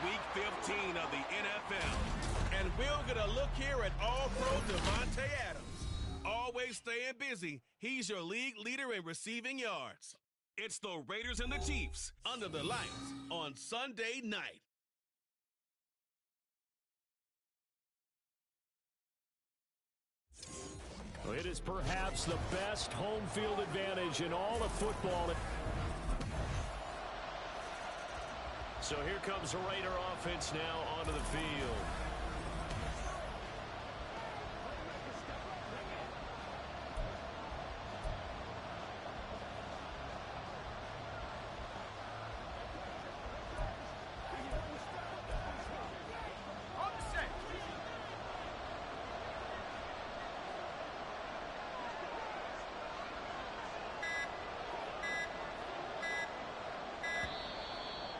Week 15 of the NFL. And we'll get a look here at All-Pro Davante Adams. Always staying busy, he's your league leader in receiving yards. It's the Raiders and the Chiefs under the lights on Sunday night. It is perhaps the best home field advantage in all of football. So here comes the Raider offense now onto the field.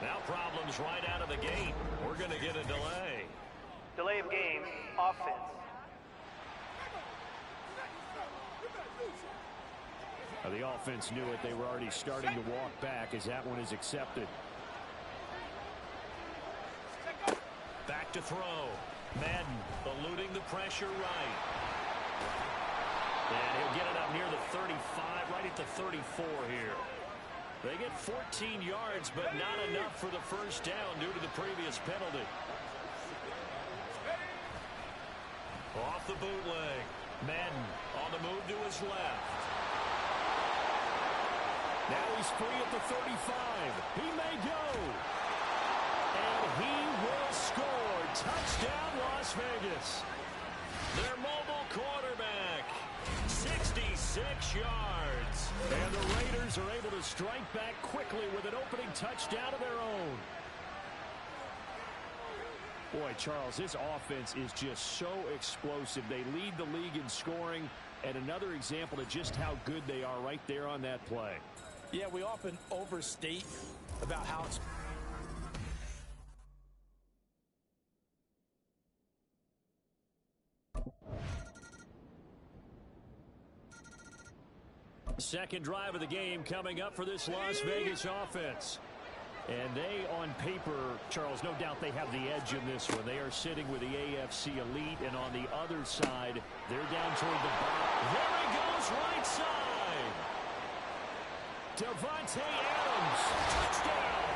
Now problems right out of the gate. We're going to get a delay. Delay of game, offense. The offense knew it. They were already starting to walk back as that one is accepted. Back to throw. Madden eluding the pressure right. And he'll get it up near the 35, right at the 34 here. They get 14 yards, but not enough for the first down due to the previous penalty. Off the bootleg. Madden on the move to his left. Now he's free at the 35. He may go. And he will score. Touchdown, Las Vegas. Their mobile quarterback. 66 yards. And the Raiders are able to strike back quickly with an opening touchdown of their own. Boy, Charles, this offense is just so explosive. They lead the league in scoring, and another example of just how good they are right there on that play. Yeah, we often overstate about how it's... Second drive of the game coming up for this Las Vegas offense. And they, on paper, Charles, no doubt they have the edge in this one. They are sitting with the AFC elite, and on the other side, they're down toward the bottom. There he goes, right side. Davante Adams, touchdown.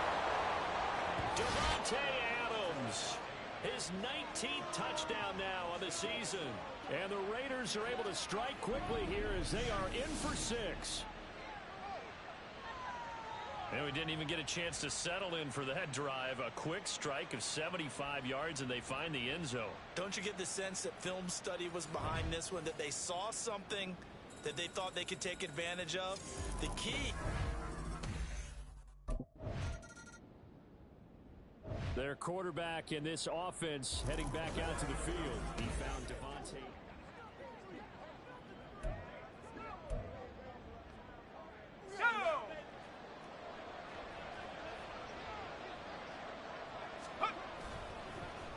Davante Adams, his 19th touchdown now on the season. And the Raiders are able to strike quickly here as they are in for 6. And we didn't even get a chance to settle in for that drive. A quick strike of 75 yards, and they find the end zone. Don't you get the sense that film study was behind this one, that they saw something that they thought they could take advantage of? The key. Their quarterback in this offense heading back out to the field. He found Davante.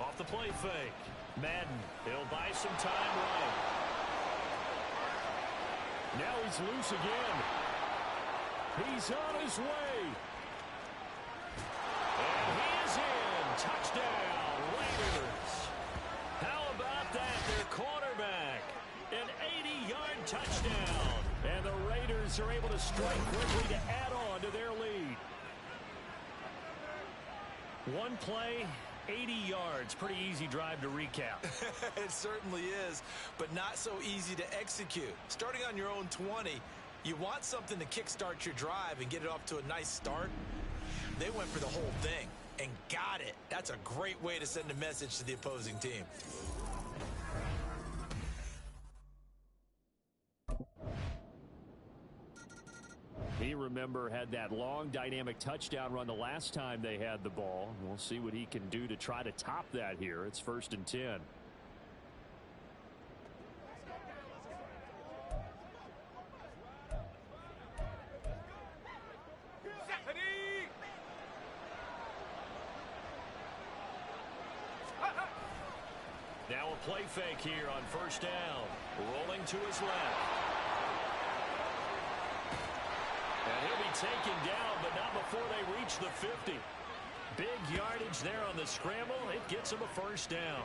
Off the play fake. Madden, he'll buy some time right. Now he's loose again. He's on his way. And he is in. Touchdown, Raiders. How about that? Their quarterback. An 80-yard touchdown. And the Raiders are able to strike quickly to add on to their lead. One play, 80 yards. Pretty easy drive to recap. It certainly is, but not so easy to execute. Starting on your own 20, you want something to kickstart your drive and get it off to a nice start. They went for the whole thing and got it. That's a great way to send a message to the opposing team. He, remember, had that long dynamic touchdown run the last time they had the ball. We'll see what he can do to try to top that here. It's 1st and 10. Now a play fake here on 1st down. Rolling to his left. And he'll be taken down, but not before they reach the 50. Big yardage there on the scramble. It gets him a first down.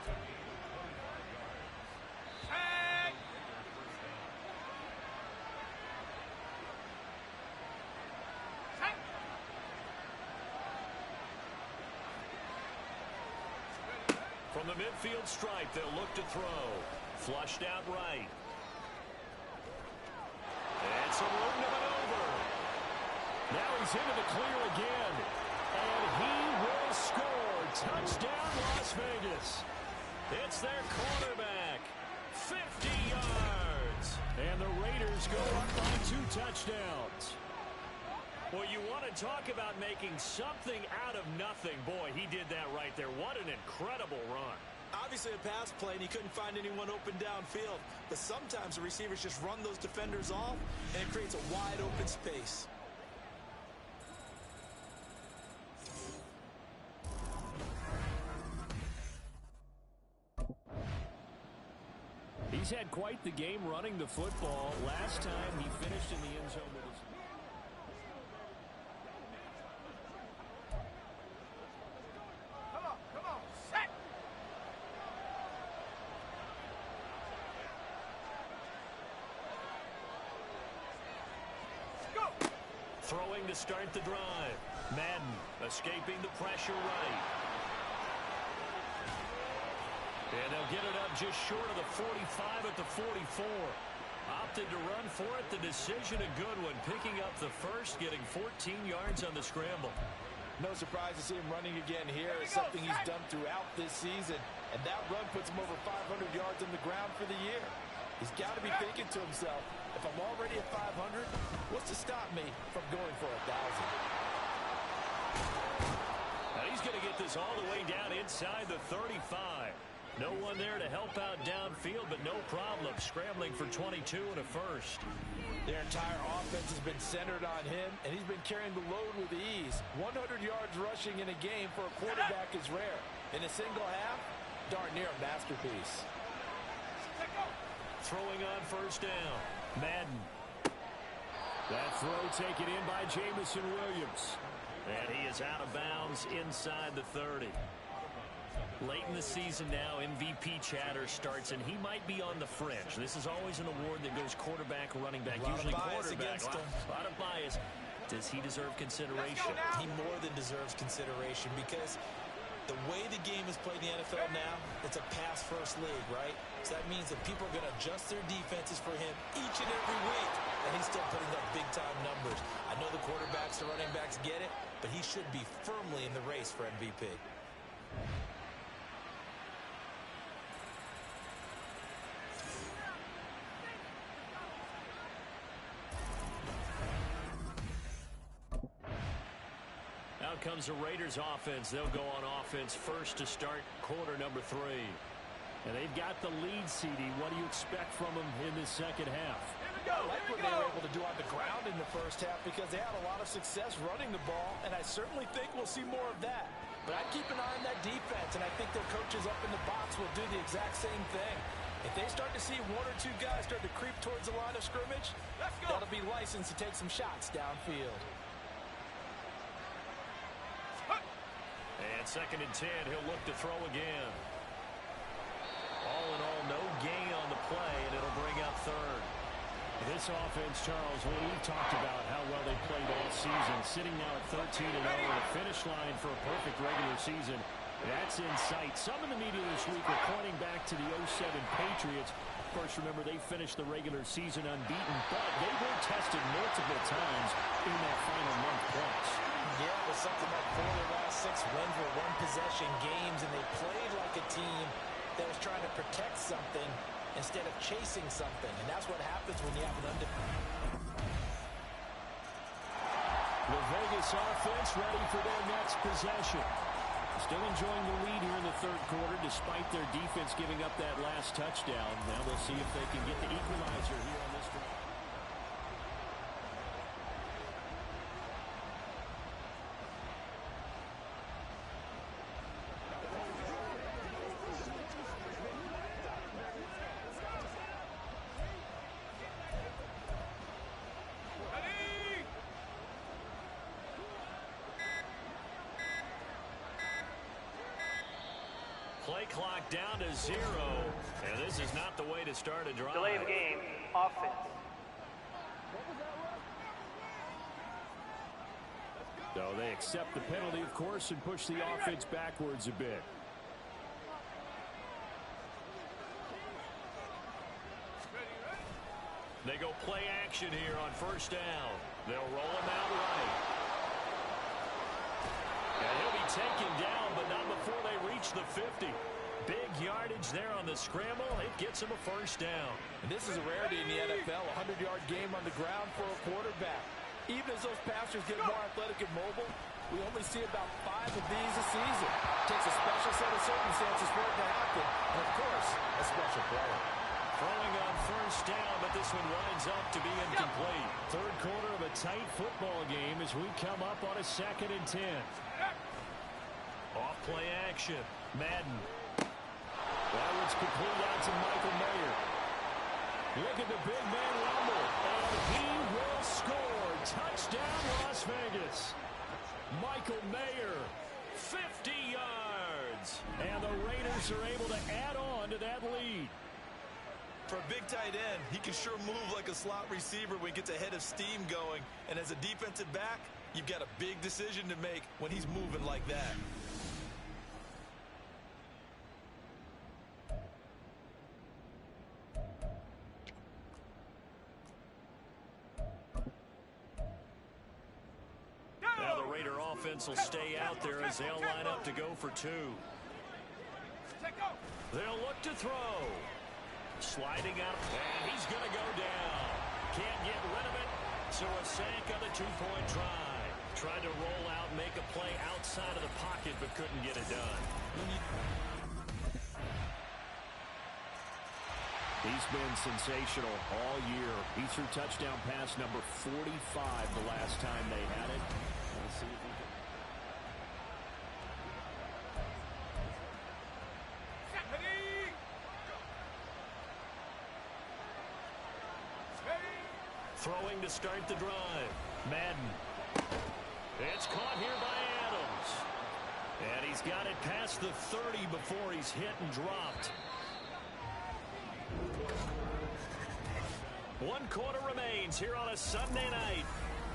From the midfield stripe, they'll look to throw. Flushed out right. And some room to maneuver. Now he's into the clear again. And he will score. Touchdown, Las Vegas. It's their quarterback. 50 yards. And the Raiders go up by 2 touchdowns. Well, you want to talk about making something out of nothing. Boy, he did that right there. What an incredible run. Obviously a pass play, and he couldn't find anyone open downfield. But sometimes the receivers just run those defenders off, and it creates a wide open space. He's had quite the game running the football. Last time he finished in the end zone with his... Come on, set! Go! Throwing to start the drive. Madden escaping the pressure right. And they'll get it up just short of the 45 at the 44. Opted to run for it. The decision a good one. Picking up the first, getting 14 yards on the scramble. No surprise to see him running again here. It's something he's done throughout this season. And that run puts him over 500 yards on the ground for the year. He's got to be thinking to himself, if I'm already at 500, what's to stop me from going for 1,000? Now he's going to get this all the way down inside the 35. No one there to help out downfield, but no problem. Scrambling for 22 and a first. Their entire offense has been centered on him, and he's been carrying the load with ease. 100 yards rushing in a game for a quarterback is rare. In a single half, darn near a masterpiece. Throwing on first down. Madden. That throw taken in by Jamison Williams. And he is out of bounds inside the 30. Late in the season now, MVP chatter starts, and he might be on the fringe. This is always an award that goes quarterback, running back, usually quarterback. A lot of bias. Does he deserve consideration? He more than deserves consideration because the way the game is played in the NFL now, it's a pass-first league, right? So that means that people are going to adjust their defenses for him each and every week, and he's still putting up big-time numbers. I know the quarterbacks, the running backs get it, but he should be firmly in the race for MVP. Out comes the Raiders offense. They'll go on offense first to start quarter number 3. And they've got the lead, CD. What do you expect from them in this second half? I like what they were able to do on the ground in the first half because they had a lot of success running the ball, and I certainly think we'll see more of that. But I'd keep an eye on that defense, and I think their coaches up in the box will do the exact same thing. If they start to see 1 or 2 guys start to creep towards the line of scrimmage, that'll be licensed to take some shots downfield. And second and 10, he'll look to throw again. All in all, no gain on the play, and it'll bring up third. This offense, Charles, we've talked about how well they played all season, sitting now at 13-0 at the finish line for a perfect regular season. That's in sight. Some in the media this week are pointing back to the 07 Patriots. Of course, remember, they finished the regular season unbeaten, but they were tested multiple times in that final month plus. Yeah, it was something like 4 of their last 6 wins were one-possession games, and they played like a team that was trying to protect something instead of chasing something. And that's what happens when you have an The Vegas offense ready for their next possession. Still enjoying the lead here in the third quarter despite their defense giving up that last touchdown. Now they'll see if they can get the equalizer here on this drive. clock down to 0. And this is not the way to start a drive. Delay of game, offense. So they accept the penalty, of course, and push the offense backwards a bit. They go play action here on first down. They'll roll him out right. And he'll be taken down, but not before they reach the 50. Big yardage there on the scramble. It gets him a first down. And this is a rarity in the NFL, a 100-yard game on the ground for a quarterback. Even as those passers get more athletic and mobile, we only see about 5 of these a season. It takes a special set of circumstances for it to happen. And, of course, a special player. Throwing on first down, but this one winds up to be incomplete. Third quarter of a tight football game as we come up on a 2nd and 10. Off play action. Madden. That one's complete out to Michael Mayer. Look at the big man rumble. And he will score. Touchdown, Las Vegas. Michael Mayer, 50 yards. And the Raiders are able to add on to that lead. For a big tight end, he can sure move like a slot receiver when he gets a head of steam going. And as a defensive back, you've got a big decision to make when he's moving like that. Now the Raider offense will stay out there as they'll line up to go for 2. They'll look to throw. Sliding out, and he's going to go down. Can't get rid of it, so a sack on the 2-point try. Tried to roll out, make a play outside of the pocket, but couldn't get it done. He's been sensational all year. He threw touchdown pass number 45 the last time they had it. Let's see if we can... Throwing to start the drive. Madden. It's caught here by Adams. And he's got it past the 30 before he's hit and dropped. 1 quarter remains here on a Sunday night.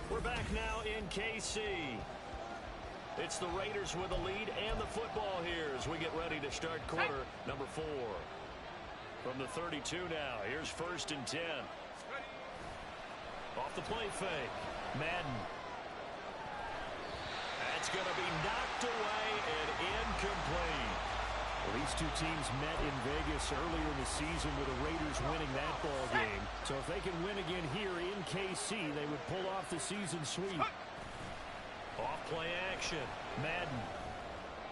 We're back now in KC. It's the Raiders with the lead and the football here as we get ready to start quarter number 4. From the 32 now, here's 1st and 10. Off the play fake. Madden. That's going to be knocked away and incomplete. Well, these two teams met in Vegas earlier in the season with the Raiders winning that ball game. So if they can win again here in KC, they would pull off the season sweep. Off play action. Madden.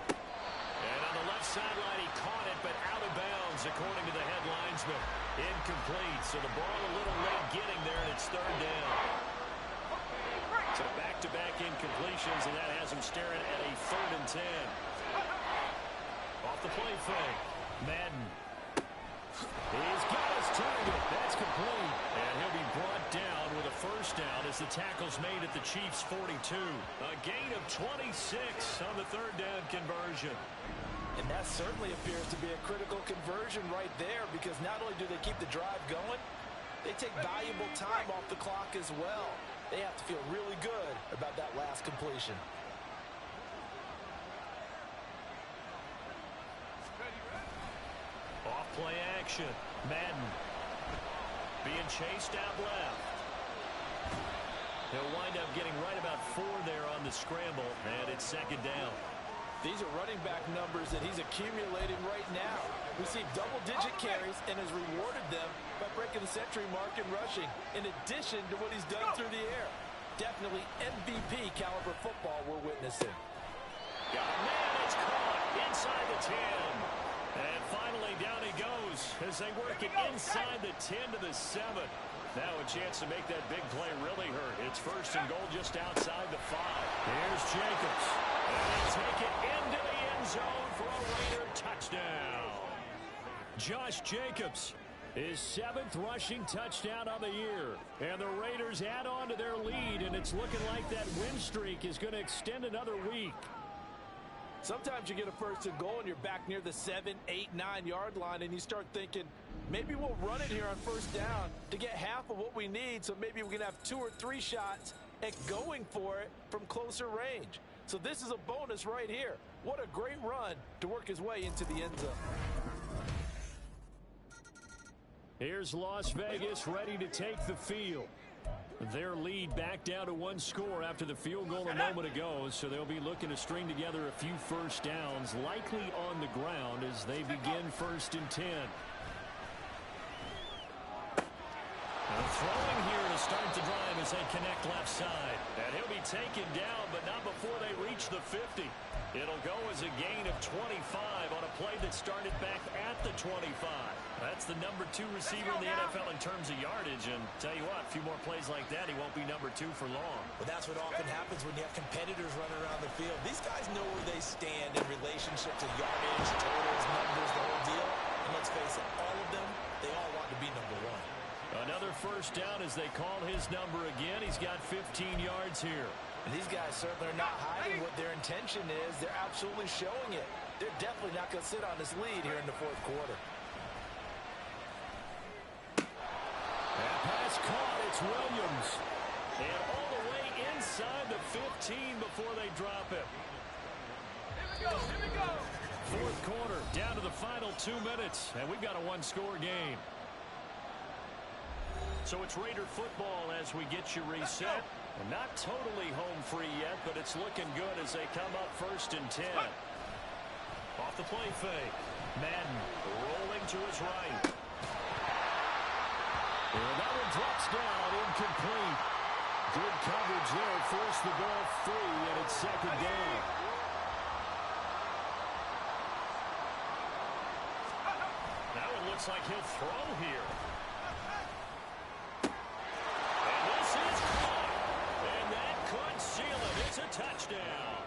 And on the left sideline, he caught it, but out of bounds, according to the head linesman. Incomplete, so the ball a little late getting there, and it's 3rd down. So back-to-back incompletions, and that has him staring at a 3rd and 10. Off the play fake. Madden. He's got his target. That's complete. And he'll be brought down with a first down as the tackle's made at the Chiefs' 42. A gain of 26 on the 3rd down conversion. And that certainly appears to be a critical conversion right there, because not only do they keep the drive going, they take valuable time off the clock as well. They have to feel really good about that last completion. Off play action. Madden. Being chased out left. He'll wind up getting right about 4 there on the scramble, and it's 2nd down. These are running back numbers that he's accumulating right now. Received double-digit carries and has rewarded them by breaking the century mark in rushing, in addition to what he's done through the air. Definitely MVP caliber football we're witnessing. Got a man, it's caught inside the 10. And finally down he goes as they work it inside the 10 to the 7. Now a chance to make that big play really hurt. It's 1st and goal just outside the 5. Here's Jacobs. And they take it into the end zone for a Raider touchdown. Josh Jacobs, his 7th rushing touchdown on the year. And the Raiders add on to their lead, and it's looking like that win streak is going to extend another week. Sometimes you get a first and goal and you're back near the 7, 8, 9-yard line, and you start thinking, maybe we'll run it here on first down to get half of what we need, so maybe we can have 2 or 3 shots at going for it from closer range. So this is a bonus right here. What a great run to work his way into the end zone. Here's Las Vegas ready to take the field. Their lead back down to 1 score after the field goal a moment ago, so they'll be looking to string together a few first downs, likely on the ground as they begin 1st and 10. Throwing here to start the drive as they connect left side. And he'll be taken down, but not before they reach the 50. It'll go as a gain of 25 on a play that started back at the 25. That's the number 2 receiver in the NFL in terms of yardage. And tell you what, a few more plays like that, he won't be number 2 for long. Well, that's what often happens when you have competitors running around the field. These guys know where they stand in relationship to yardage, totals, numbers, the whole deal. And let's face it, all of them, they all want to be number 1. Another first down as they call his number again. He's got 15 yards here. And these guys certainly are not hiding what their intention is. They're absolutely showing it. They're definitely not going to sit on this lead here in the 4th quarter. That pass caught. It's Williams. And all the way inside the 15 before they drop it. Here we go. 4th quarter, down to the final 2 minutes. And we've got a 1-score game. So it's Raider football as we get you reset. And not totally home free yet, but it's looking good as they come up 1st and 10. Off the play fake. Madden rolling to his right. And that one drops down, incomplete. Good coverage there, forced the ball free, and it's 2nd down. Now it looks like he'll throw here. And this is caught. And that could seal it. It's a touchdown.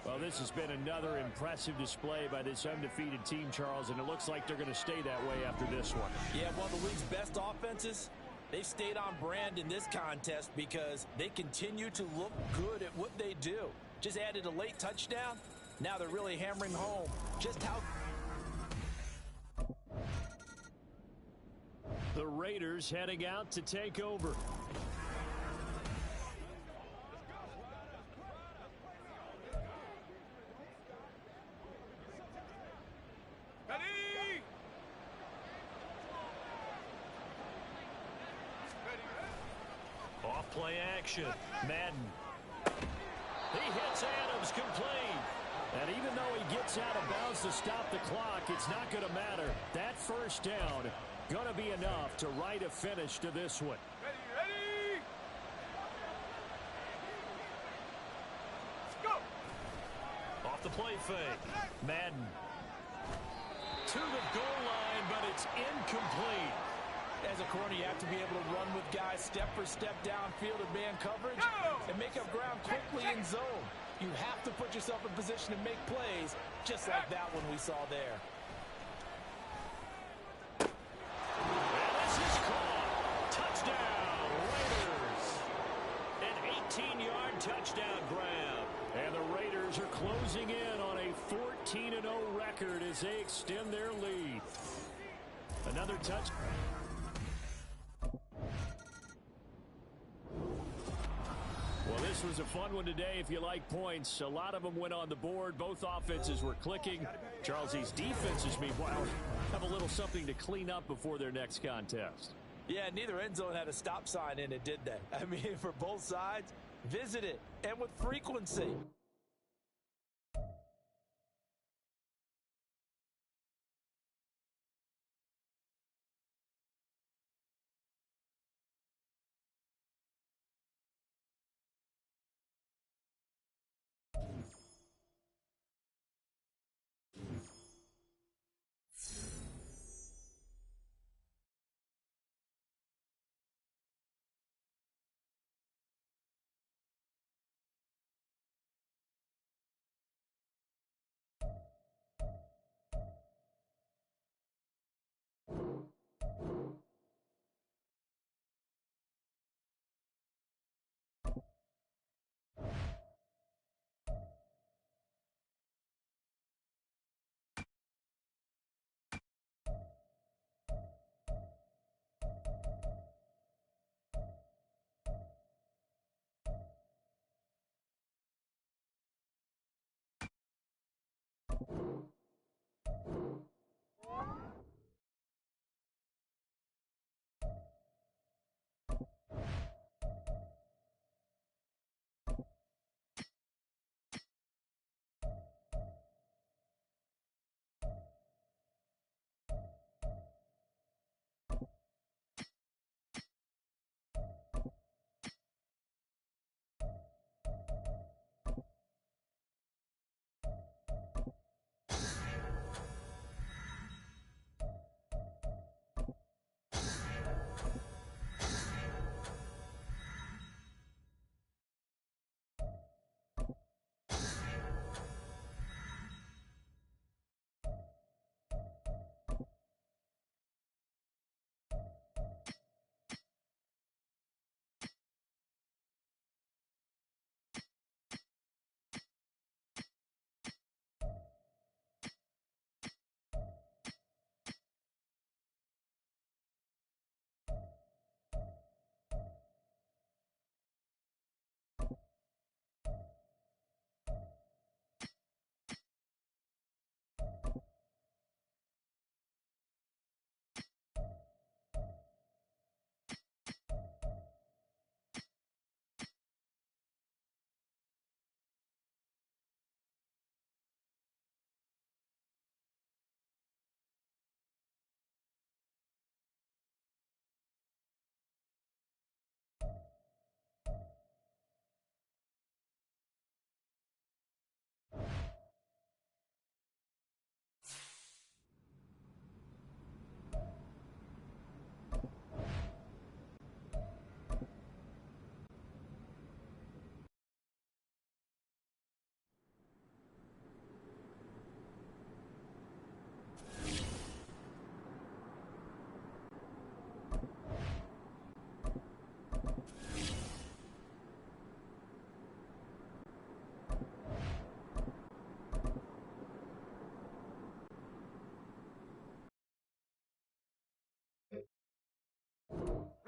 Well, this has been another impressive display by this undefeated team, Charles, and it looks like they're going to stay that way after this one. Yeah, one of the league's best offenses. They've stayed on brand in this contest because they continue to look good at what they do. Just added a late touchdown. Now they're really hammering home just how... The Raiders heading out to take over. Off play action. Madden. He hits Adams complete. And even though he gets out of bounds to stop the clock, it's not going to matter. That first down going to be enough to write a finish to this one. Ready. Let's go. Off the play fake. Madden. To the goal line, but it's incomplete. As a corner, you have to be able to run with guys step for step downfield in man coverage and make up ground quickly in zone. You have to put yourself in position to make plays, just like that one we saw there. And this is caught. Touchdown, Raiders. An 18-yard touchdown grab. And the Raiders are closing in on a 14-0 record as they extend their lead. Another touch. Well, this was a fun one today if you like points. A lot of them went on the board. Both offenses were clicking. Charles, these defenses, meanwhile, have a little something to clean up before their next contest. Yeah, neither end zone had a stop sign in it, did they? I mean, for both sides, visit it, and with frequency.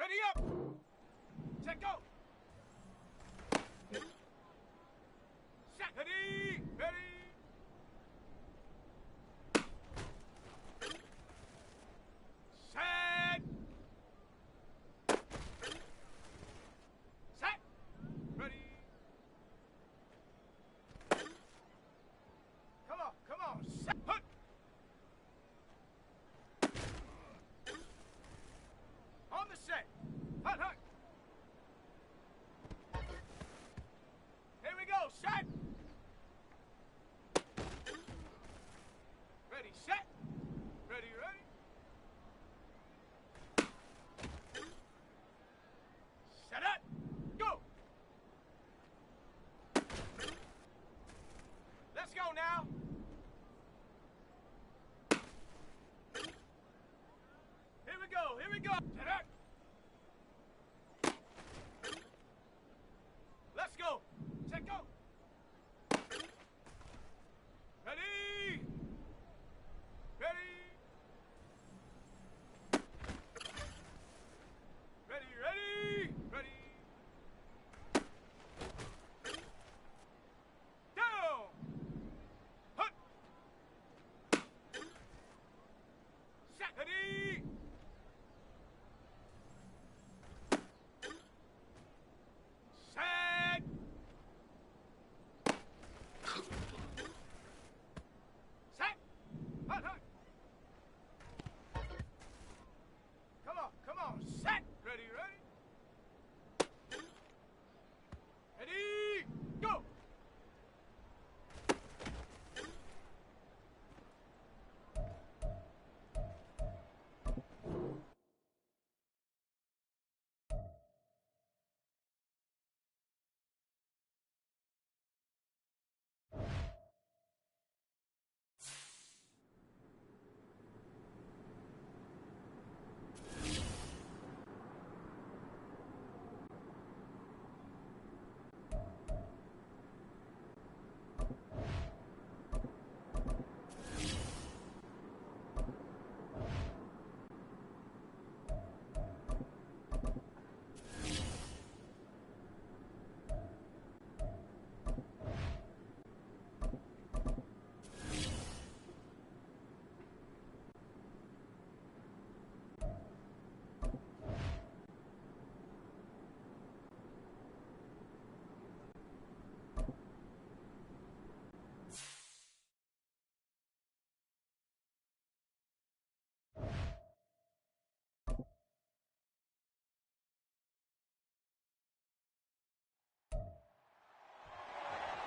Ready up. Set, go. Set. Ready. Ready. Set. Set. Ready. Come on, come on. Set. Hut. On the set. Hut, hut. Here we go. Set. Ready, set. Ready, ready. Set up. Go. Let's go now. Here we go. Here we go. Set up. Let's go. Set, go. Ready. Ready. Ready, ready. Ready. Down. Hut. Set. Ready. Set. Set. Hut, hut. Come on. Set. Ready, ready. Ready. Go.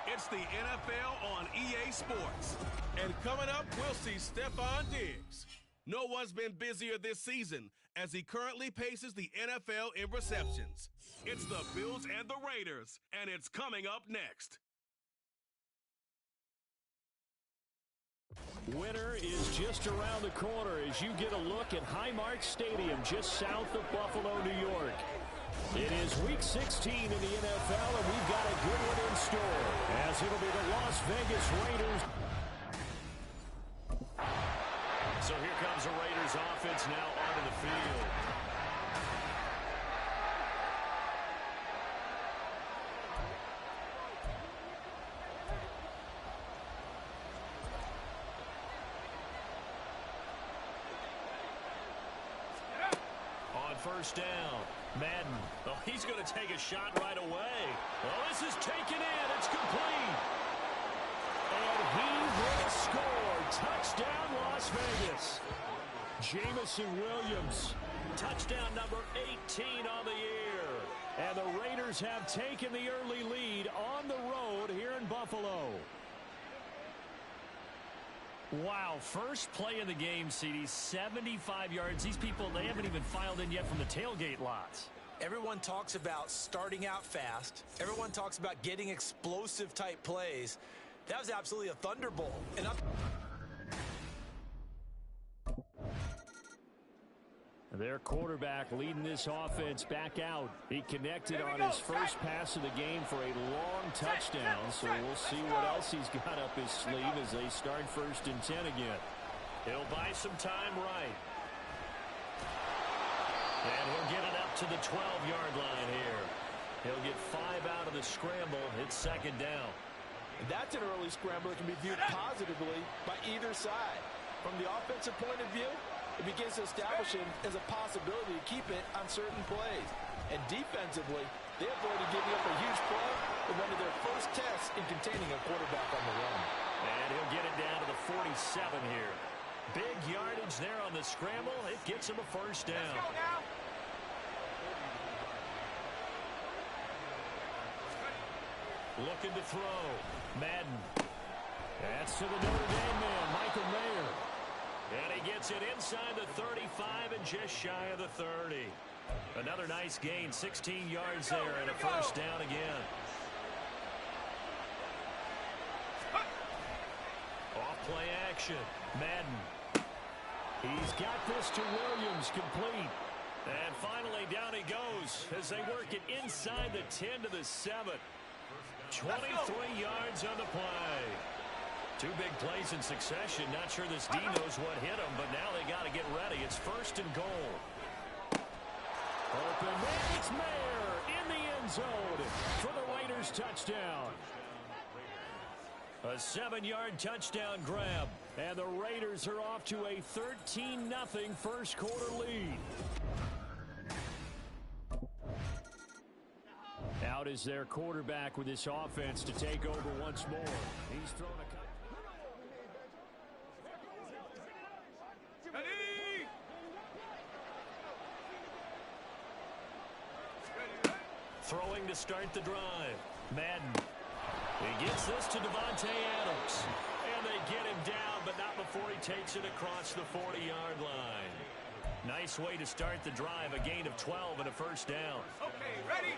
It's the NFL on EA Sports. And coming up, we'll see Stephon Diggs. No one's been busier this season as he currently paces the NFL in receptions. It's the Bills and the Raiders, and it's coming up next. Winter is just around the corner as you get a look at Highmark Stadium just south of Buffalo, New York. It is Week 16 in the NFL, and we've got a good one in store as it'll be the Las Vegas Raiders. So here comes the Raiders offense now onto the field. First down. Madden. Oh, he's going to take a shot right away. Well, this is taken in. It's complete. And he will score. Touchdown, Las Vegas. Jamison Williams. Touchdown number 18 on the year. And the Raiders have taken the early lead on the road here in Buffalo. Wow, first play of the game, CD, 75 yards. These people, they haven't even filed in yet from the tailgate lots. Everyone talks about starting out fast. Everyone talks about getting explosive type plays. That was absolutely a thunderbolt. And their quarterback leading this offense back out. He connected on his first pass of the game for a long touchdown, so we'll see what else he's got up his sleeve as they start 1st and 10 again. He'll buy some time right. And he'll get it up to the 12-yard line here. He'll get 5 out of the scramble. It's second down. That's an early scramble that can be viewed positively by either side. From the offensive point of view, it begins to establish him as a possibility to keep it on certain plays. And defensively, they avoided giving up a huge play in one of their first tests in containing a quarterback on the run. And he'll get it down to the 47 here. Big yardage there on the scramble. It gets him a first down. Let's go now. Looking to throw. Madden. That's to the Notre Dame man, Michael Mayer. And he gets it inside the 35 and just shy of the 30. Another nice gain, 16 yards there, and a first down again. Off-play action. Madden. He's got this to Williams, complete. And finally, down he goes as they work it inside the 10 to the 7. 23 yards on the play. 2 big plays in succession. Not sure this D knows what hit him, but now they got to get ready. It's first and goal. Open man, it's Mayer in the end zone for the Raiders touchdown. A 7-yard touchdown grab, and the Raiders are off to a 13-0 first quarter lead. Out is their quarterback with this offense to take over once more. He's thrown a cut. Throwing to start the drive. Madden. He gets this to Davante Adams. And they get him down, but not before he takes it across the 40-yard line. Nice way to start the drive. A gain of 12 and a first down. Okay, ready?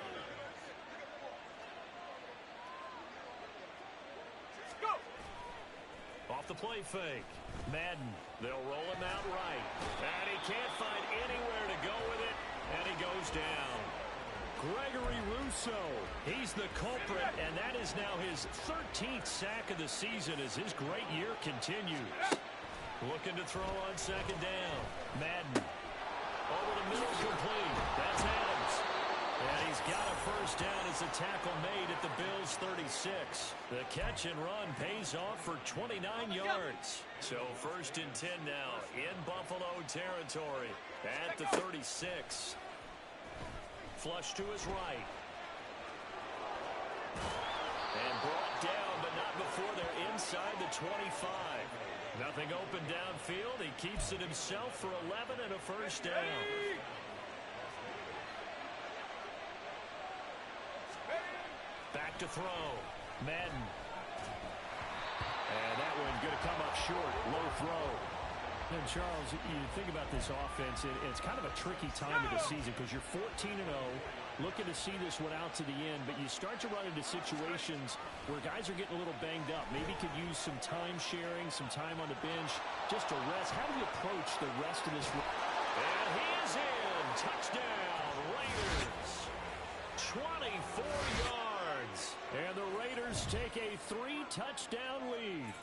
Off the play fake. Madden. They'll roll him out right. And he can't find anywhere to go with it. And he goes down. Gregory Rousseau. He's the culprit. And that is now his 13th sack of the season as his great year continues. Looking to throw on second down. Madden. Over the middle, complete. That's Adams. And he's got a first down as the tackle made at the Bills' 36. The catch and run pays off for 29 yards. So first and 10 now in Buffalo territory at the 36. Flush to his right. And brought down, but not before they're inside the 25. Nothing open downfield. He keeps it himself for 11 and a first down. Back to throw. Madden. And that one going to come up short. Low throw. And Charles, you think about this offense, it's kind of a tricky time of the season because you're 14-0, looking to see this one out to the end, but you start to run into situations where guys are getting a little banged up. Maybe could use some time sharing, some time on the bench, just to rest. How do you approach the rest of this? And he is in. Touchdown, Raiders. 24 yards. And the Raiders take a 3-touchdown lead.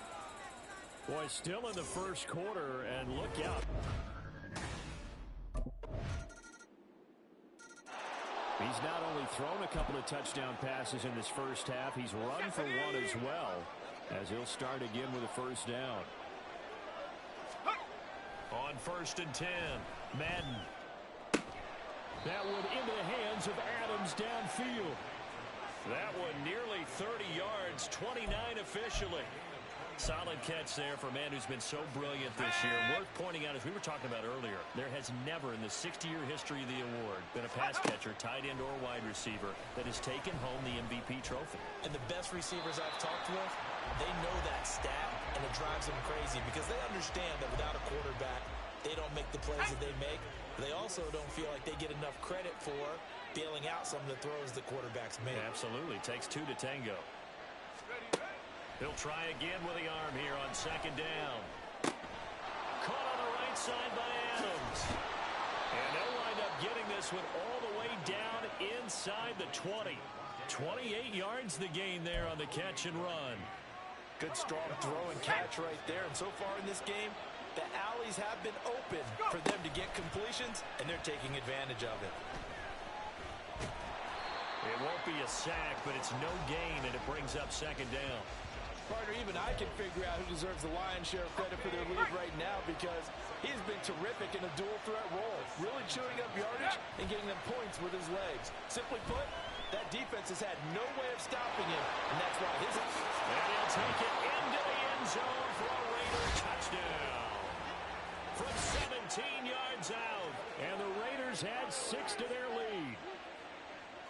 Boy, still in the first quarter, and look out. He's not only thrown a couple of touchdown passes in this first half, he's run for one as well, as he'll start again with a first down. On first and 10, Madden. That one into the hands of Adams downfield. That one nearly 30 yards, 29 officially. Solid catch there for a man who's been so brilliant this year. Worth pointing out, as we were talking about earlier, there has never in the 60-year history of the award been a pass catcher, tight end, or wide receiver that has taken home the MVP trophy. And the best receivers I've talked with, they know that stat, and it drives them crazy because they understand that without a quarterback, they don't make the plays that they make. They also don't feel like they get enough credit for bailing out some of the throws the quarterbacks make. Absolutely. Takes 2 to tango. He'll try again with the arm here on second down. Caught on the right side by Adams. And they'll wind up getting this one all the way down inside the 20. 28 yards the gain there on the catch and run. Good strong throw and catch right there. And so far in this game, the alleys have been open for them to get completions, and they're taking advantage of it. It won't be a sack, but it's no gain, and it brings up second down. Partner, even I can figure out who deserves the lion's share of credit for their lead right now because he's been terrific in a dual threat role, really chewing up yardage and getting them points with his legs. Simply put, that defense has had no way of stopping him, and that's why his... And he'll take it into the end zone for a Raider touchdown. From 17 yards out, and the Raiders add 6 to their lead.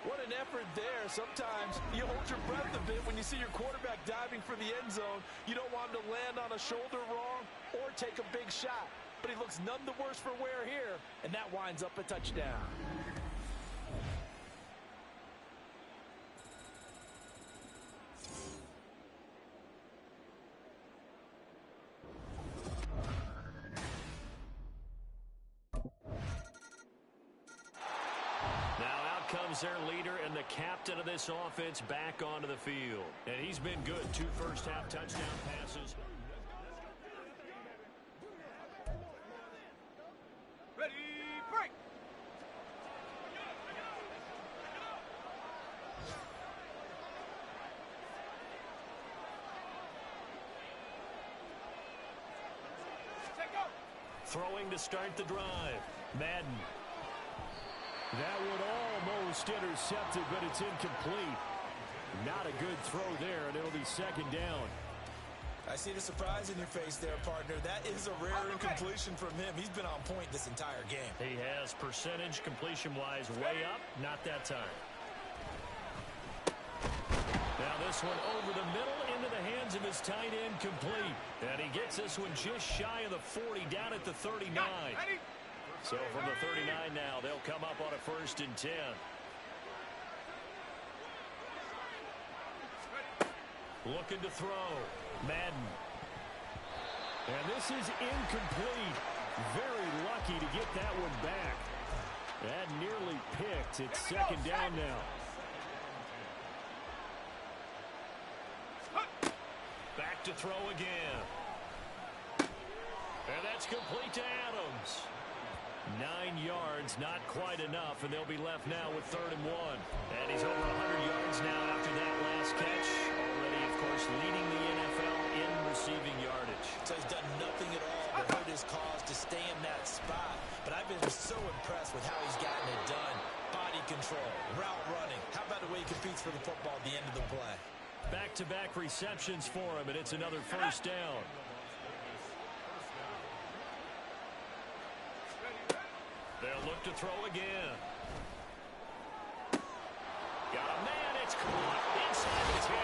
What an effort there. Sometimes you hold your breath a bit when you see your quarterback diving for the end zone. You don't want him to land on a shoulder wrong or take a big shot. But he looks none the worse for wear here, and that winds up a touchdown. Comes their leader and the captain of this offense back onto the field. And he's been good. 2 first-half touchdown passes. Ready, break! Take go! Throwing to start the drive. Madden. That would almost intercept it, but it's incomplete. Not a good throw there, and it'll be second down. I see the surprise in your face there, partner. That is a rare incompletion from him. He's been on point this entire game. He has percentage completion-wise way up. Not that time. Now this one over the middle into the hands of his tight end complete. And he gets this one just shy of the 40 down at the 39. So from the 39 now, they'll come up on a 1st and 10. Looking to throw. Madden. And this is incomplete. Very lucky to get that one back. That nearly picked. It's second down now. Back to throw again. And that's complete to Adams. 9 yards, not quite enough, and they'll be left now with 3rd and 1. And he's over 100 yards now after that last catch. Already, of course, leading the NFL in receiving yardage. So he's done nothing at all to hurt his cause to stay in that spot. But I've been so impressed with how he's gotten it done. Body control, route running. How about the way he competes for the football at the end of the play? Back-to-back receptions for him, and it's another 1st down. They'll look to throw again. Got a man, it's caught inside the 10.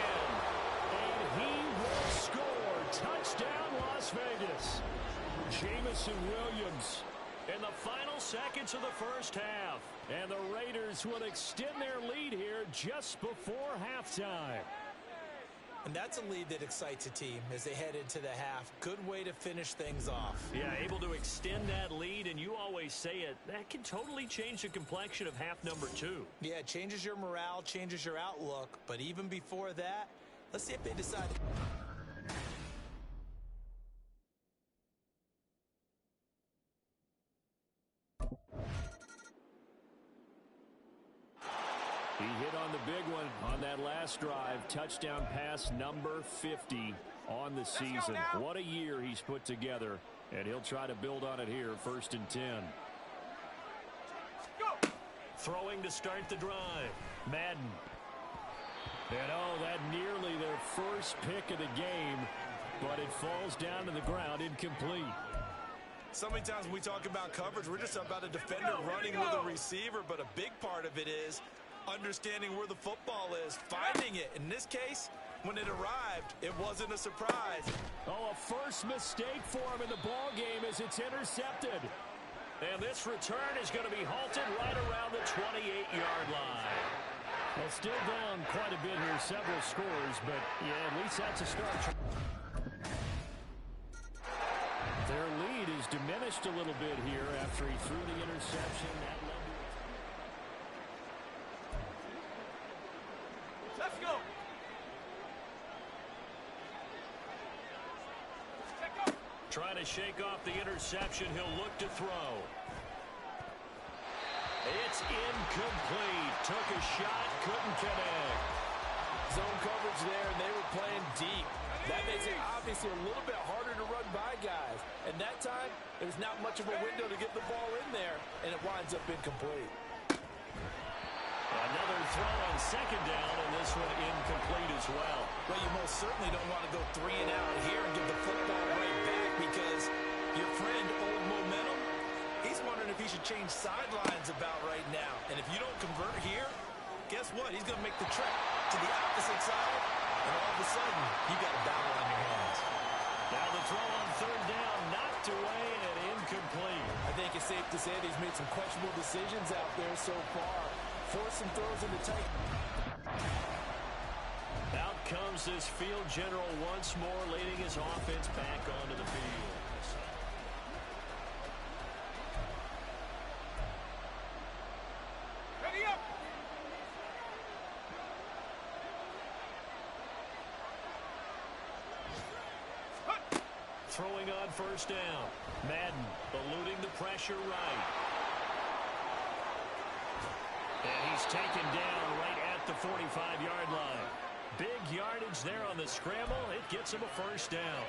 And he will score. Touchdown, Las Vegas. Jamison Williams. In the final seconds of the first half. And the Raiders will extend their lead here just before halftime. And that's a lead that excites a team as they head into the half. Good way to finish things off. Yeah, able to extend that lead, and you always say it, that can totally change the complexion of half number 2. Yeah, it changes your morale, changes your outlook. But even before that, let's see if they decide. He hit on the big one on that last drive. Touchdown pass number 50 on the season. What a year he's put together. And he'll try to build on it here, 1st and 10. Go! Throwing to start the drive. Madden. And oh, that nearly their first pick of the game. But it falls down to the ground, incomplete. So many times when we talk about coverage, we're just about a defender running with a receiver. But a big part of it is understanding where the football is, finding it. In this case, when it arrived, it wasn't a surprise. Oh, a first mistake for him in the ball game as it's intercepted. And this return is going to be halted right around the 28-yard line. Well, still down quite a bit here, several scores, but yeah, at least that's a start. Their lead is diminished a little bit here after he threw the interception. Let's go! Trying to shake off the interception. He'll look to throw. It's incomplete. Took a shot, couldn't connect. Zone coverage there, and they were playing deep. That makes it obviously a little bit harder to run by guys. And that time, there's not much of a window to get the ball in there, and it winds up incomplete. Another throw on second down, and this one incomplete as well. Well, you most certainly don't want to go 3 and out here and give the football right back because your friend, Old Momentum, he's wondering if he should change sidelines about right now. And if you don't convert here, guess what? He's going to make the trek to the opposite side, and all of a sudden, you got a battle on your hands. Now the throw on third down, knocked away and incomplete. I think it's safe to say that he's made some questionable decisions out there so far. Forced some throws into tight. Out comes this field general once more, leading his offense back onto the field. Ready up! Throwing on first down. Madden eluding the pressure right. And he's taken down right at the 45-yard line. Big yardage there on the scramble. It gets him a first down.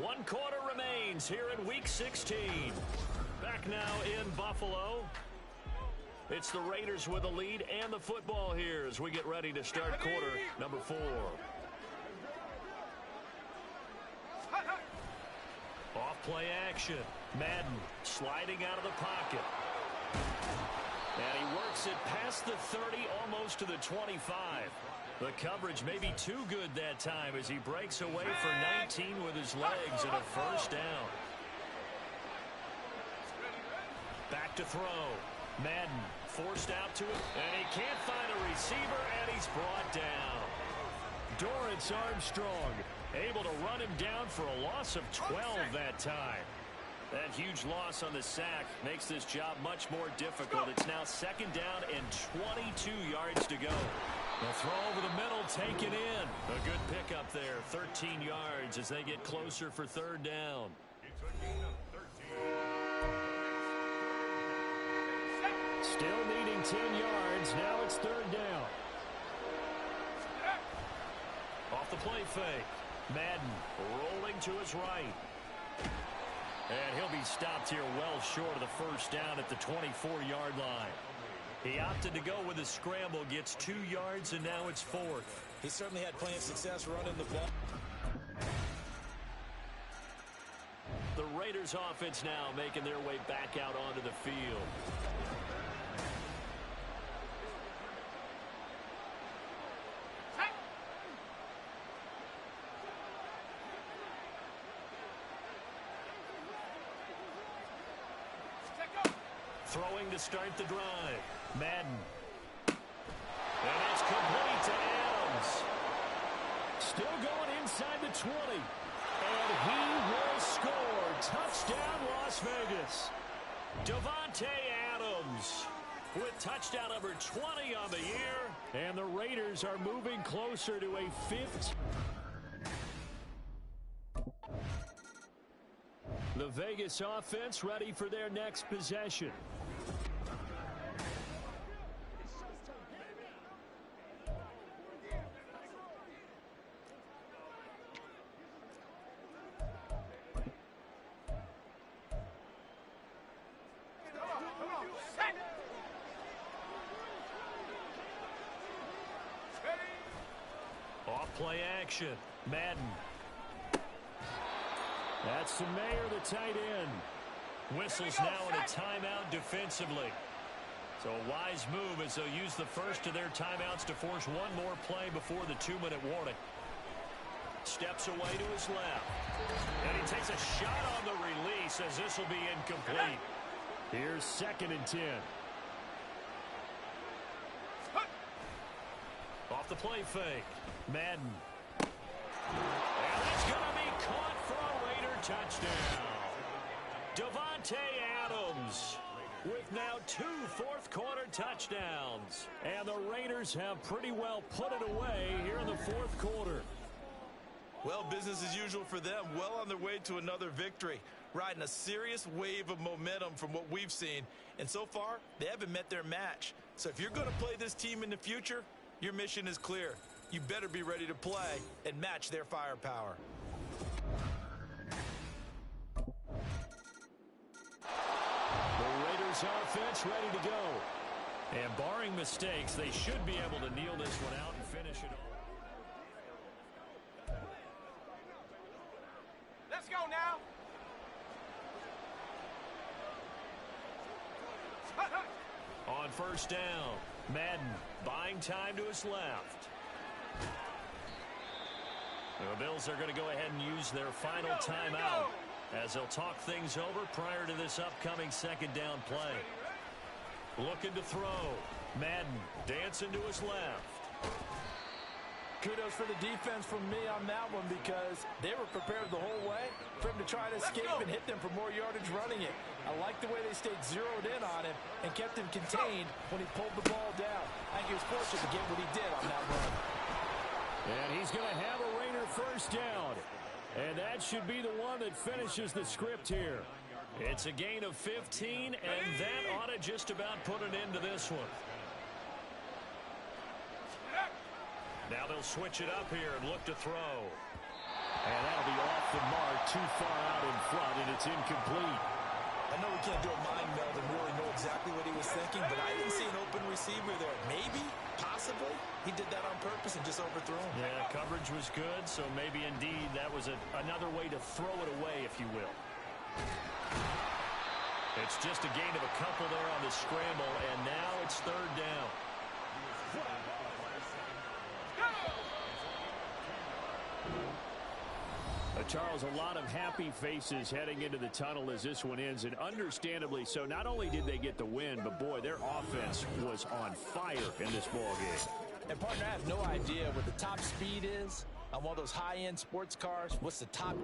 One quarter remains here in Week 16. Back now in Buffalo. It's the Raiders with the lead and the football here as we get ready to start quarter number 4. Off play action. Madden sliding out of the pocket. And he works it past the 30, almost to the 25. The coverage may be too good that time as he breaks away for 19 with his legs and a first down. Back to throw. Madden forced out to it, and he can't find a receiver, and he's brought down. Dorrance Armstrong able to run him down for a loss of 12 that time. That huge loss on the sack makes this job much more difficult. It's now second down and 22 yards to go. The throw over the middle taken in. A good pickup there, 13 yards as they get closer for third down. Still needing 10 yards. Now it's third down. Off the play fake. Madden rolling to his right. And he'll be stopped here well short of the first down at the 24-yard line. He opted to go with a scramble, gets 2 yards, and now it's fourth. He certainly had plenty of success running the ball. The Raiders offense now making their way back out onto the field. Throwing to start the drive. Madden. And it's complete to Adams. Still going inside the 20. And he will score. Touchdown, Las Vegas. Davante Adams with touchdown number 20 on the year. And the Raiders are moving closer to a 5th. The Vegas offense ready for their next possession. Play action. Madden. That's the Mayer, the tight end. Whistles now in a timeout defensively. So a wise move as they'll use the first of their timeouts to force one more play before the 2-minute warning. Steps away to his left. And he takes a shot on the release as this will be incomplete. Here's 2nd and 10. Off the play fake. Madden. And it's going to be caught for a Raider touchdown. Davante Adams with now 2 fourth-quarter touchdowns. And the Raiders have pretty well put it away here in the fourth quarter. Well, business as usual for them. Well on their way to another victory. riding a serious wave of momentum from what we've seen. And so far, they haven't met their match. So if you're going to play this team in the future, your mission is clear. You better be ready to play and match their firepower. The Raiders offense ready to go. And barring mistakes, they should be able to kneel this one out and finish it off. Let's go now. On first down, Madden buying time to his left. The Bills are going to go ahead and use their final timeout as they'll talk things over prior to this upcoming second down play. Looking to throw. Madden dancing to his left. Kudos for the defense from me on that one because they were prepared the whole way for him to try to escape and hit them for more yardage running it. I like the way they stayed zeroed in on him and kept him contained when he pulled the ball down. I think he was fortunate to get what he did on that run. And he's going to have a Raider first down. And that should be the one that finishes the script here. It's a gain of 15, and that ought to just about put an end to this one. Now they'll switch it up here and look to throw. And that'll be off the mark, too far out in front, and it's incomplete. I know we can't do a mind meld and really know exactly what he was thinking, but I didn't see an open receiver there. Maybe, possibly, he did that on purpose and just overthrew him. Yeah, coverage was good, so maybe indeed that was another way to throw it away, if you will. It's just a gain of a couple there on the scramble, and now it's third down. Charles, a lot of happy faces heading into the tunnel as this one ends, and understandably so. Not only did they get the win, but boy, their offense was on fire in this ball game. And partner, I have no idea what the top speed is on one of those high-end sports cars. What's the top...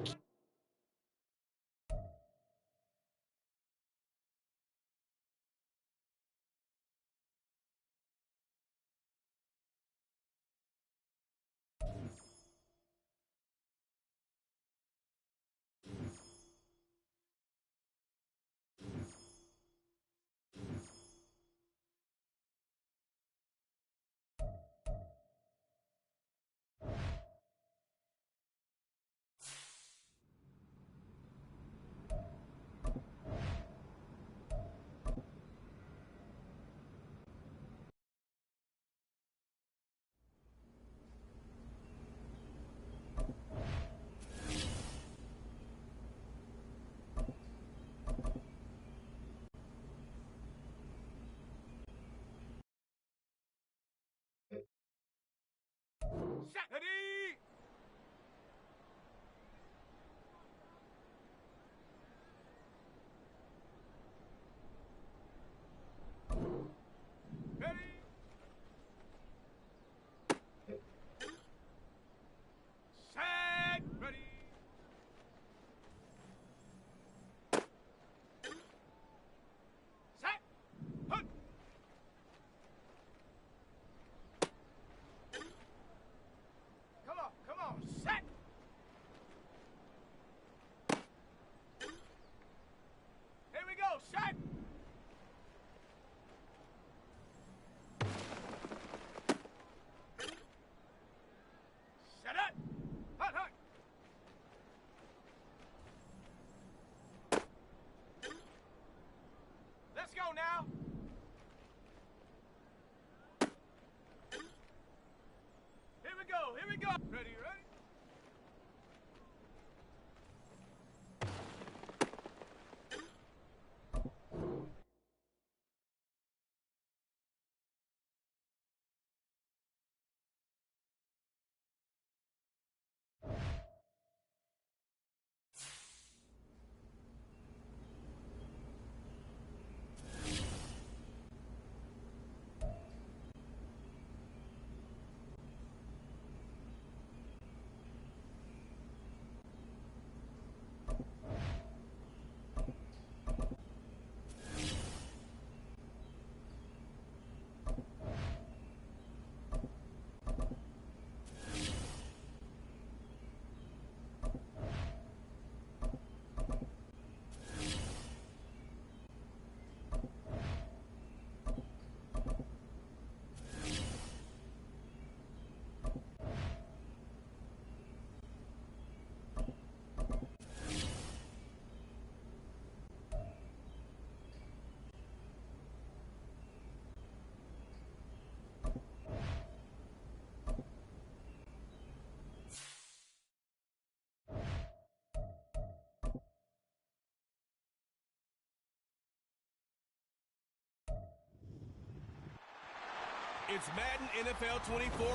It's Madden NFL 24.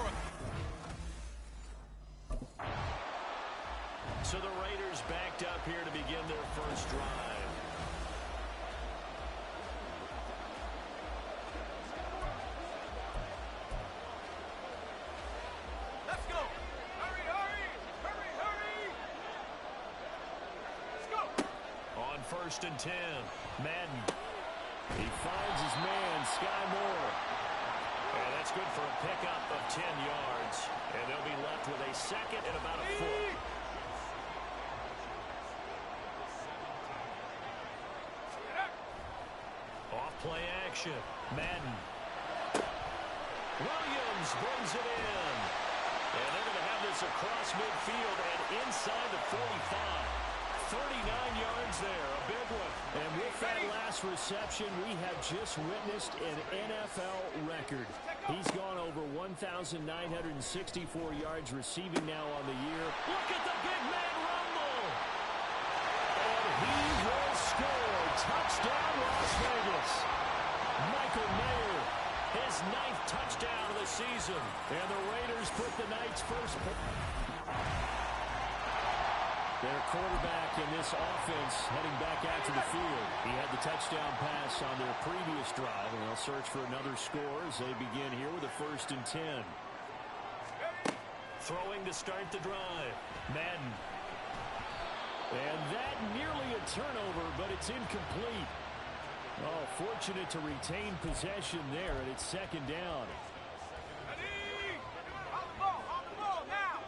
So the Raiders backed up here to begin their first drive. Let's go. Hurry, hurry. Hurry, hurry. Let's go. On 1st and 10, Madden. He finds his man, Sky Moore. And that's good for a pickup of 10 yards. And they'll be left with a second and about a foot. Off-play action. Madden. Williams brings it in. And they're going to have this across midfield and inside the 45. 39 yards there, a big one. And with that last reception, we have just witnessed an NFL record. He's gone over 1,964 yards receiving now on the year. Look at the big man rumble. And he will score. Touchdown, Las Vegas. Michael Mayer, his 9th touchdown of the season. And the Raiders put the Knights first. Their quarterback in this offense heading back out to the field. He had the touchdown pass on their previous drive, and they'll search for another score as they begin here with a 1st and 10. Throwing to start the drive. Madden. And that nearly a turnover, but it's incomplete. Oh, fortunate to retain possession there, and it's 2nd down. Ready. On the ball, now.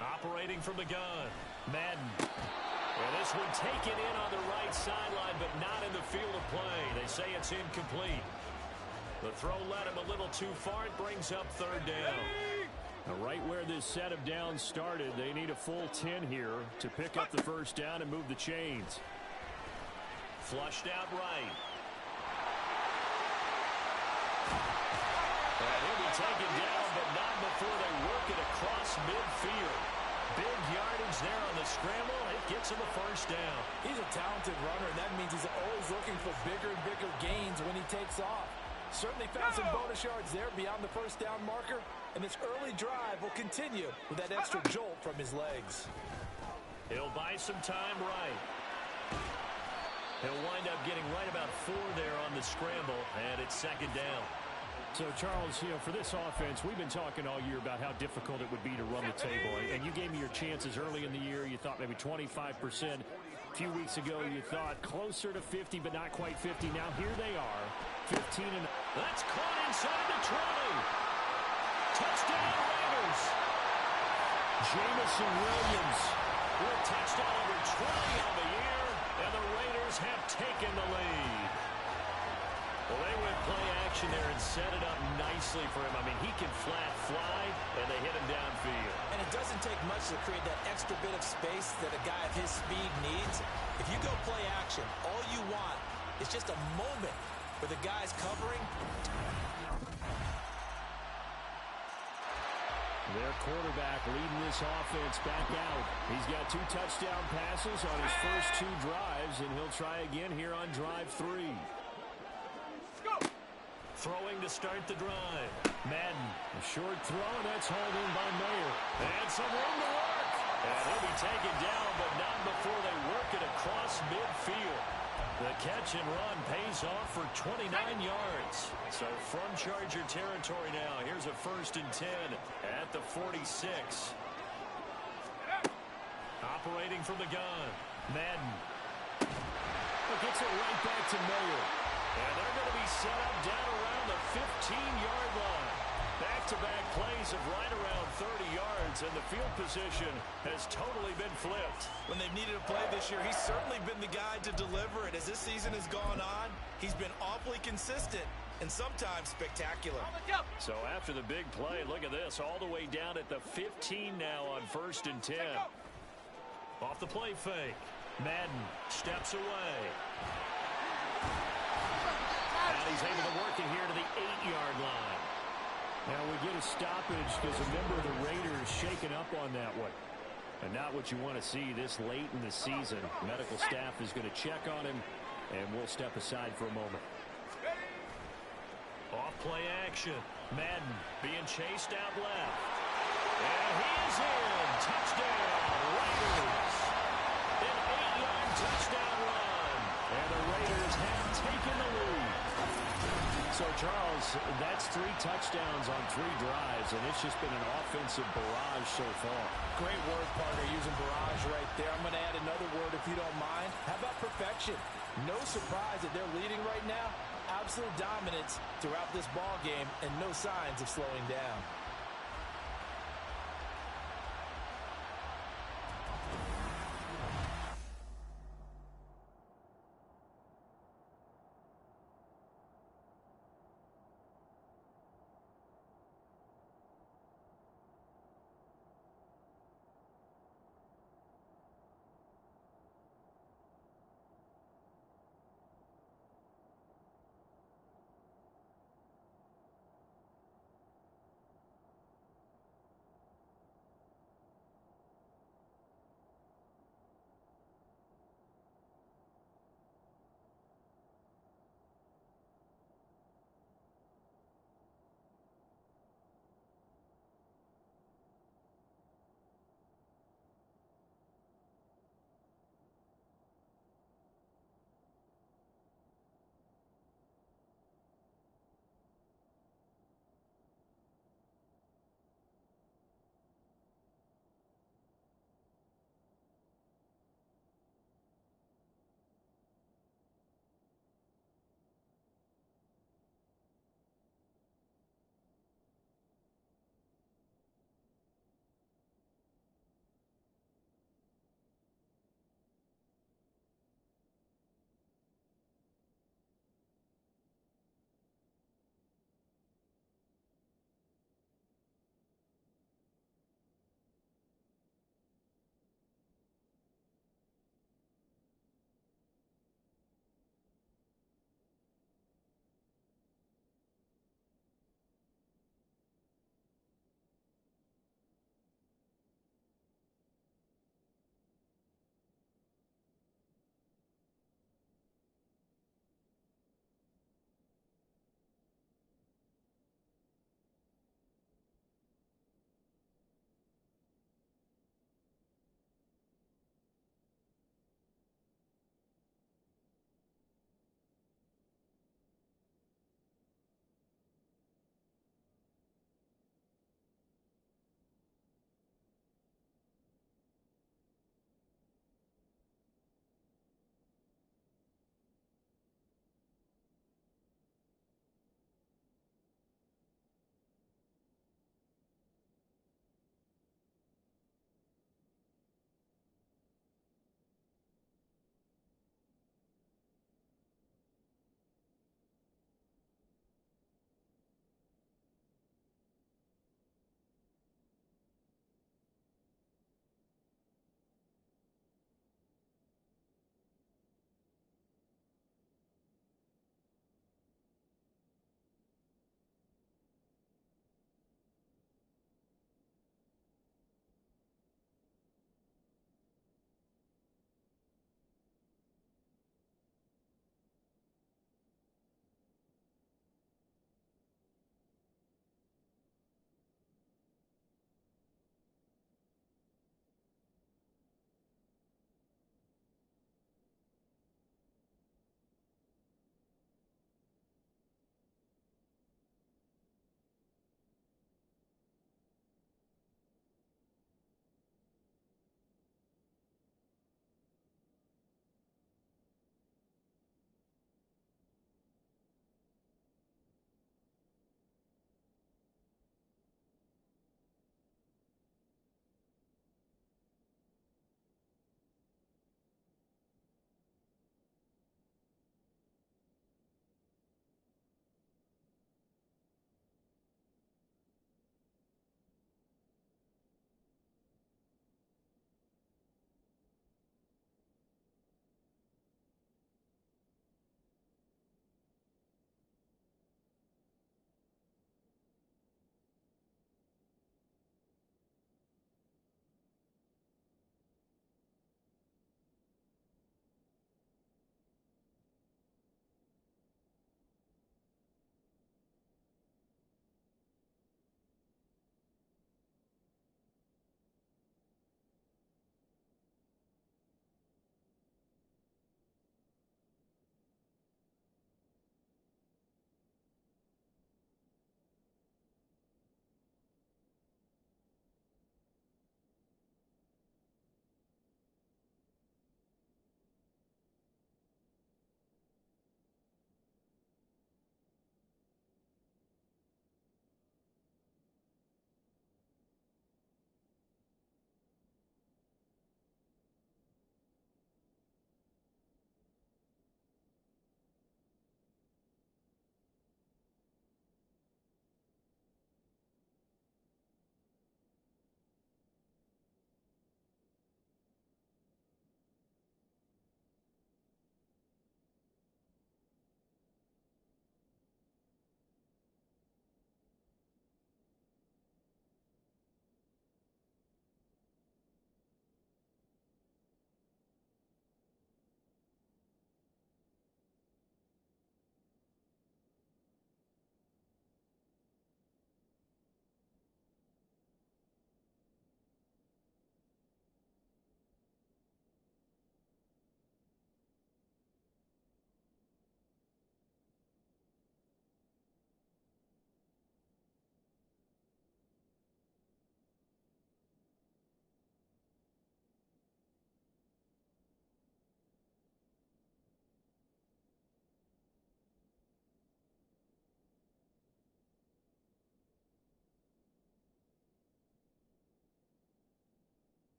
Operating from the gun. Madden. Well, this one taken in on the right sideline, but not in the field of play. They say it's incomplete. The throw led him a little too far. It brings up 3rd down. Now, right where this set of downs started, they need a full 10 here to pick up the 1st down and move the chains. Flushed out right. And he'll be taken down, but not before they work it across midfield. Big yardage there on the scramble. It gets him a 1st down. He's a talented runner, and that means he's always looking for bigger and bigger gains when he takes off. Certainly found some bonus yards there beyond the 1st down marker, and this early drive will continue with that extra jolt from his legs. He'll buy some time right. He'll wind up getting right about 4 there on the scramble, and it's 2nd down. So, Charles, for this offense, we've been talking all year about how difficult it would be to run the table. And you gave me your chances early in the year. You thought maybe 25%. A few weeks ago, you thought closer to 50, but not quite 50. Now, here they are, 15 and... That's caught inside the 20. Touchdown, Raiders. Jamison Williams with a touchdown over 20 on the year, and the Raiders have taken the lead. Well, they went play action there and set it up nicely for him. I mean, he can flat fly, and they hit him downfield. And it doesn't take much to create that extra bit of space that a guy of his speed needs. If you go play action, all you want is just a moment where the guy's covering. Their quarterback leading this offense back out. He's got 2 touchdown passes on his first 2 drives, and he'll try again here on drive 3. Throwing to start the drive. Madden. A short throw, and that's hauled in by Mayer. And some room to work. And he'll be taken down, but not before they work it across midfield. The catch and run pays off for 29 yards. So from Charger territory now, here's a 1st and 10 at the 46. Operating from the gun. Madden. Gets it right back to Mayer. And they're going to be set up down around the 15-yard line. Back-to-back plays of right around 30 yards, and the field position has totally been flipped. When they've needed a play this year, he's certainly been the guy to deliver it. As this season has gone on, he's been awfully consistent and sometimes spectacular. So after the big play, look at this, all the way down at the 15 now on 1st and 10. Off the play fake. Madden steps away. And he's able to work it here to the 8-yard line. Now we get a stoppage because a member of the Raiders shaken up on that one. And not what you want to see this late in the season. Medical staff is going to check on him, and we'll step aside for a moment. Off play action. Madden being chased out left. And he is in. Touchdown, Raiders. An 8-yard touchdown run. And the Raiders have taken the lead. So, Charles, that's 3 touchdowns on 3 drives, and it's just been an offensive barrage so far. Great word, partner, using barrage right there. I'm going to add another word if you don't mind. How about perfection? No surprise that they're leading right now. Absolute dominance throughout this ball game and no signs of slowing down.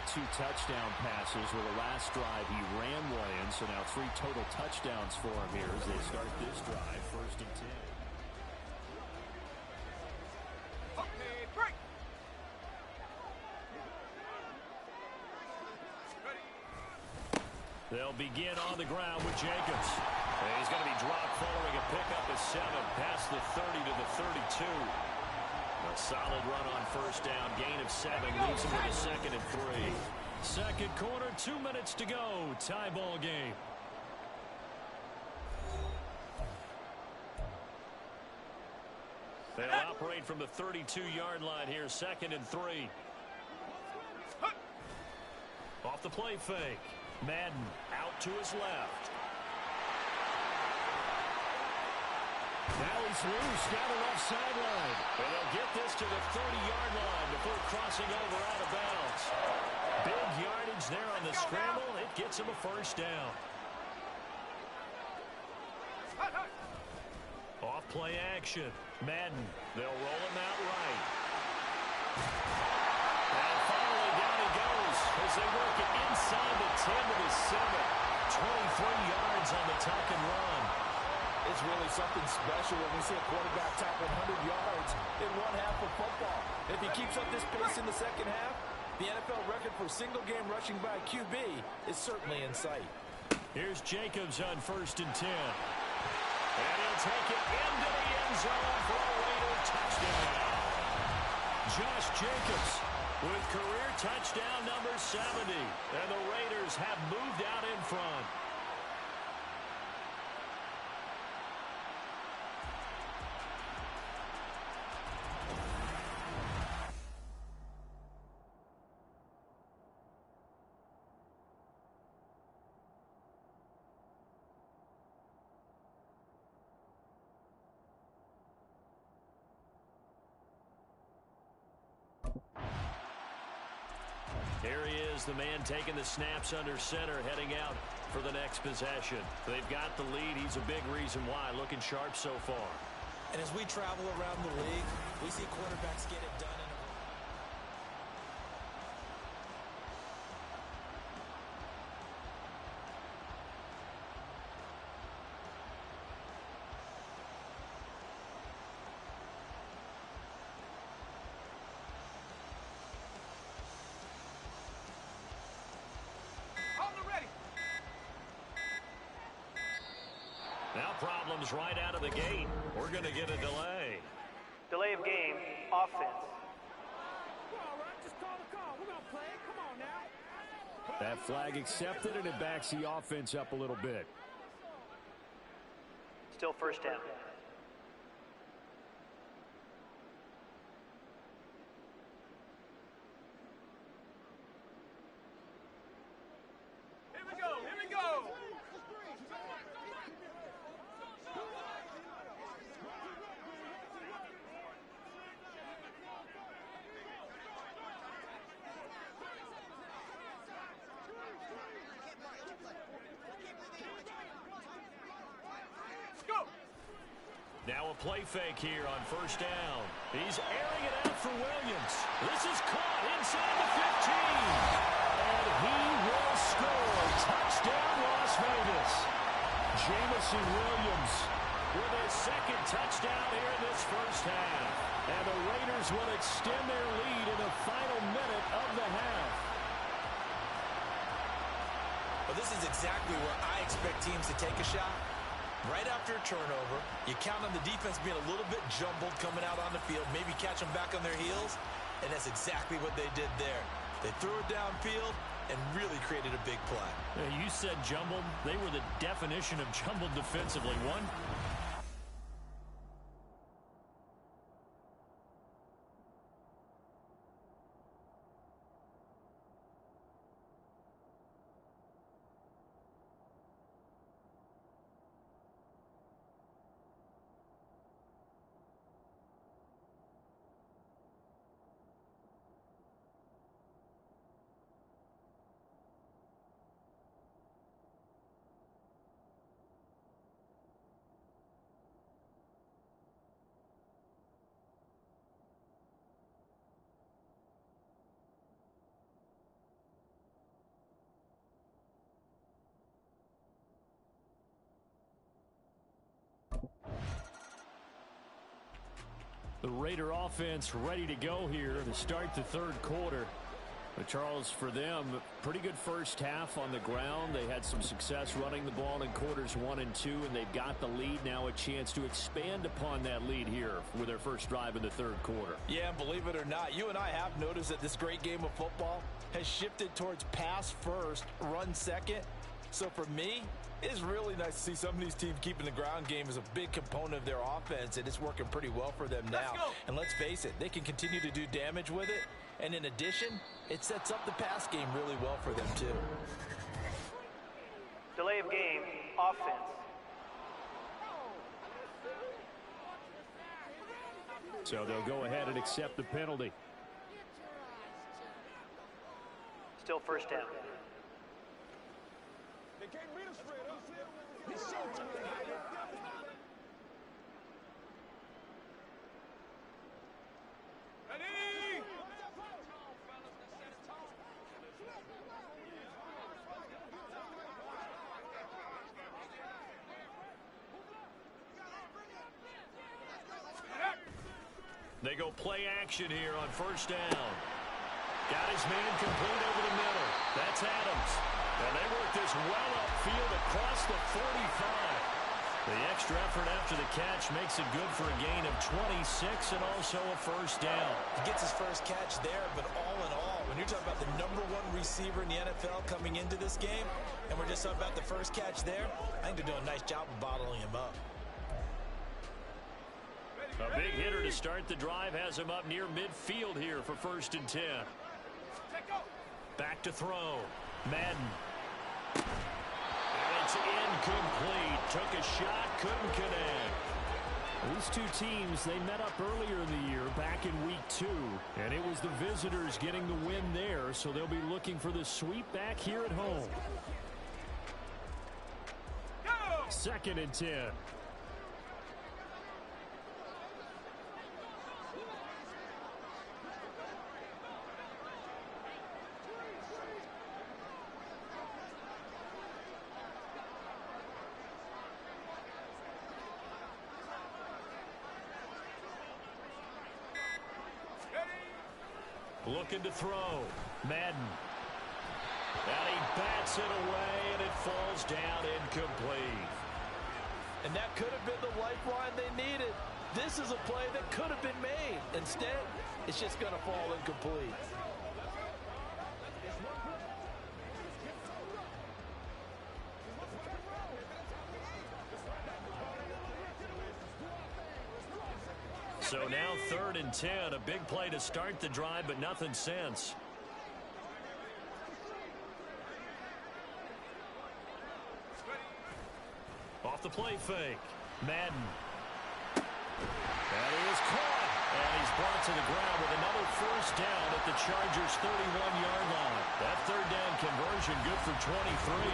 2 touchdown passes where the last drive he ran one in. So now 3 total touchdowns for him here as they start this drive, 1st and 10. Okay, break. They'll begin on the ground with Jacobs. And he's going to be dropped following a pickup of 7 past the 30 to the 32. A solid run on 1st down. Gain of 7 leaves him with a 2nd and 3. Second quarter, 2 minutes to go. Tie ball game. They'll operate from the 32-yard line here. 2nd and 3. Off the play fake. Madden out to his left. Now he's loose down the left sideline. And they'll get this to the 30-yard line before crossing over out of bounds. Big yardage there on the scramble. It gets him a 1st down. Off play action. Madden. They'll roll him out right. And finally down he goes as they work it inside the 10 to the 7. 23 yards on the tuck and run. It's really something special when we see a quarterback top 100 yards in one half of football. If he keeps up this pace in the second half, the NFL record for single-game rushing by QB is certainly in sight. Here's Jacobs on 1st and 10. And he'll take it into the end zone for a Raider touchdown. Josh Jacobs with career touchdown number 70. And the Raiders have moved out in front. Here he is, the man taking the snaps under center, heading out for the next possession. They've got the lead. He's a big reason why. Looking sharp so far. And as we travel around the league, we see quarterbacks get it done in a Now problems right out of the gate. We're going to get a delay. Delay of game, offense. That flag accepted, and it backs the offense up a little bit. Still 1st down. Here we go, here we go. Now a play fake here on 1st down. He's airing it out for Williams. This is caught inside the 15. And he will score. Touchdown, Las Vegas. Jamison Williams with his 2nd touchdown here in this 1st half. And the Raiders will extend their lead in the final minute of the half. Well, this is exactly where I expect teams to take a shot. Right after a turnover, you count on the defense being a little bit jumbled coming out on the field, maybe catch them back on their heels, and that's exactly what they did there. They threw it downfield and really created a big play. You said jumbled. They were the definition of jumbled defensively. One. The Raider offense ready to go here to start the third quarter. But Charles, for them, pretty good first half on the ground. They had some success running the ball in quarters 1 and 2, and they've got the lead. Now a chance to expand upon that lead here with their first drive in the third quarter. Yeah, and believe it or not, you and I have noticed that this great game of football has shifted towards pass first, run second. So for me, it's really nice to see some of these teams keeping the ground game as a big component of their offense, and it's working pretty well for them now. And let's face it, they can continue to do damage with it. And in addition, it sets up the pass game really well for them, too. Delay of game, offense. So they'll go ahead and accept the penalty. Still first down. They can't beat us, Fred. It's showtime. Ready? They go play action here on first down. Got his man complete over the middle. That's Adams. And they work this well upfield across the 45. The extra effort after the catch makes it good for a gain of 26 and also a first down. He gets his first catch there, but all in all, when you're talking about the #1 receiver in the NFL coming into this game, and we're just talking about the first catch there, I think they're doing a nice job of bottling him up. A big hitter to start the drive has him up near midfield here for 1st and 10. Back to throw. Madden. And it's incomplete. Took a shot, couldn't connect. These two teams, they met up earlier in the year, back in week 2. And it was the visitors getting the win there, so they'll be looking for the sweep back here at home. 2nd and 10. Looking to throw. Madden. And he bats it away, and it falls down incomplete. And that could have been the lifeline they needed. This is a play that could have been made. Instead, it's just going to fall incomplete. So now 3rd and 10, a big play to start the drive, but nothing since. Off the play fake. Madden. And he is caught. And he's brought to the ground with another first down at the Chargers' 31-yard line. That 3rd down conversion good for 23.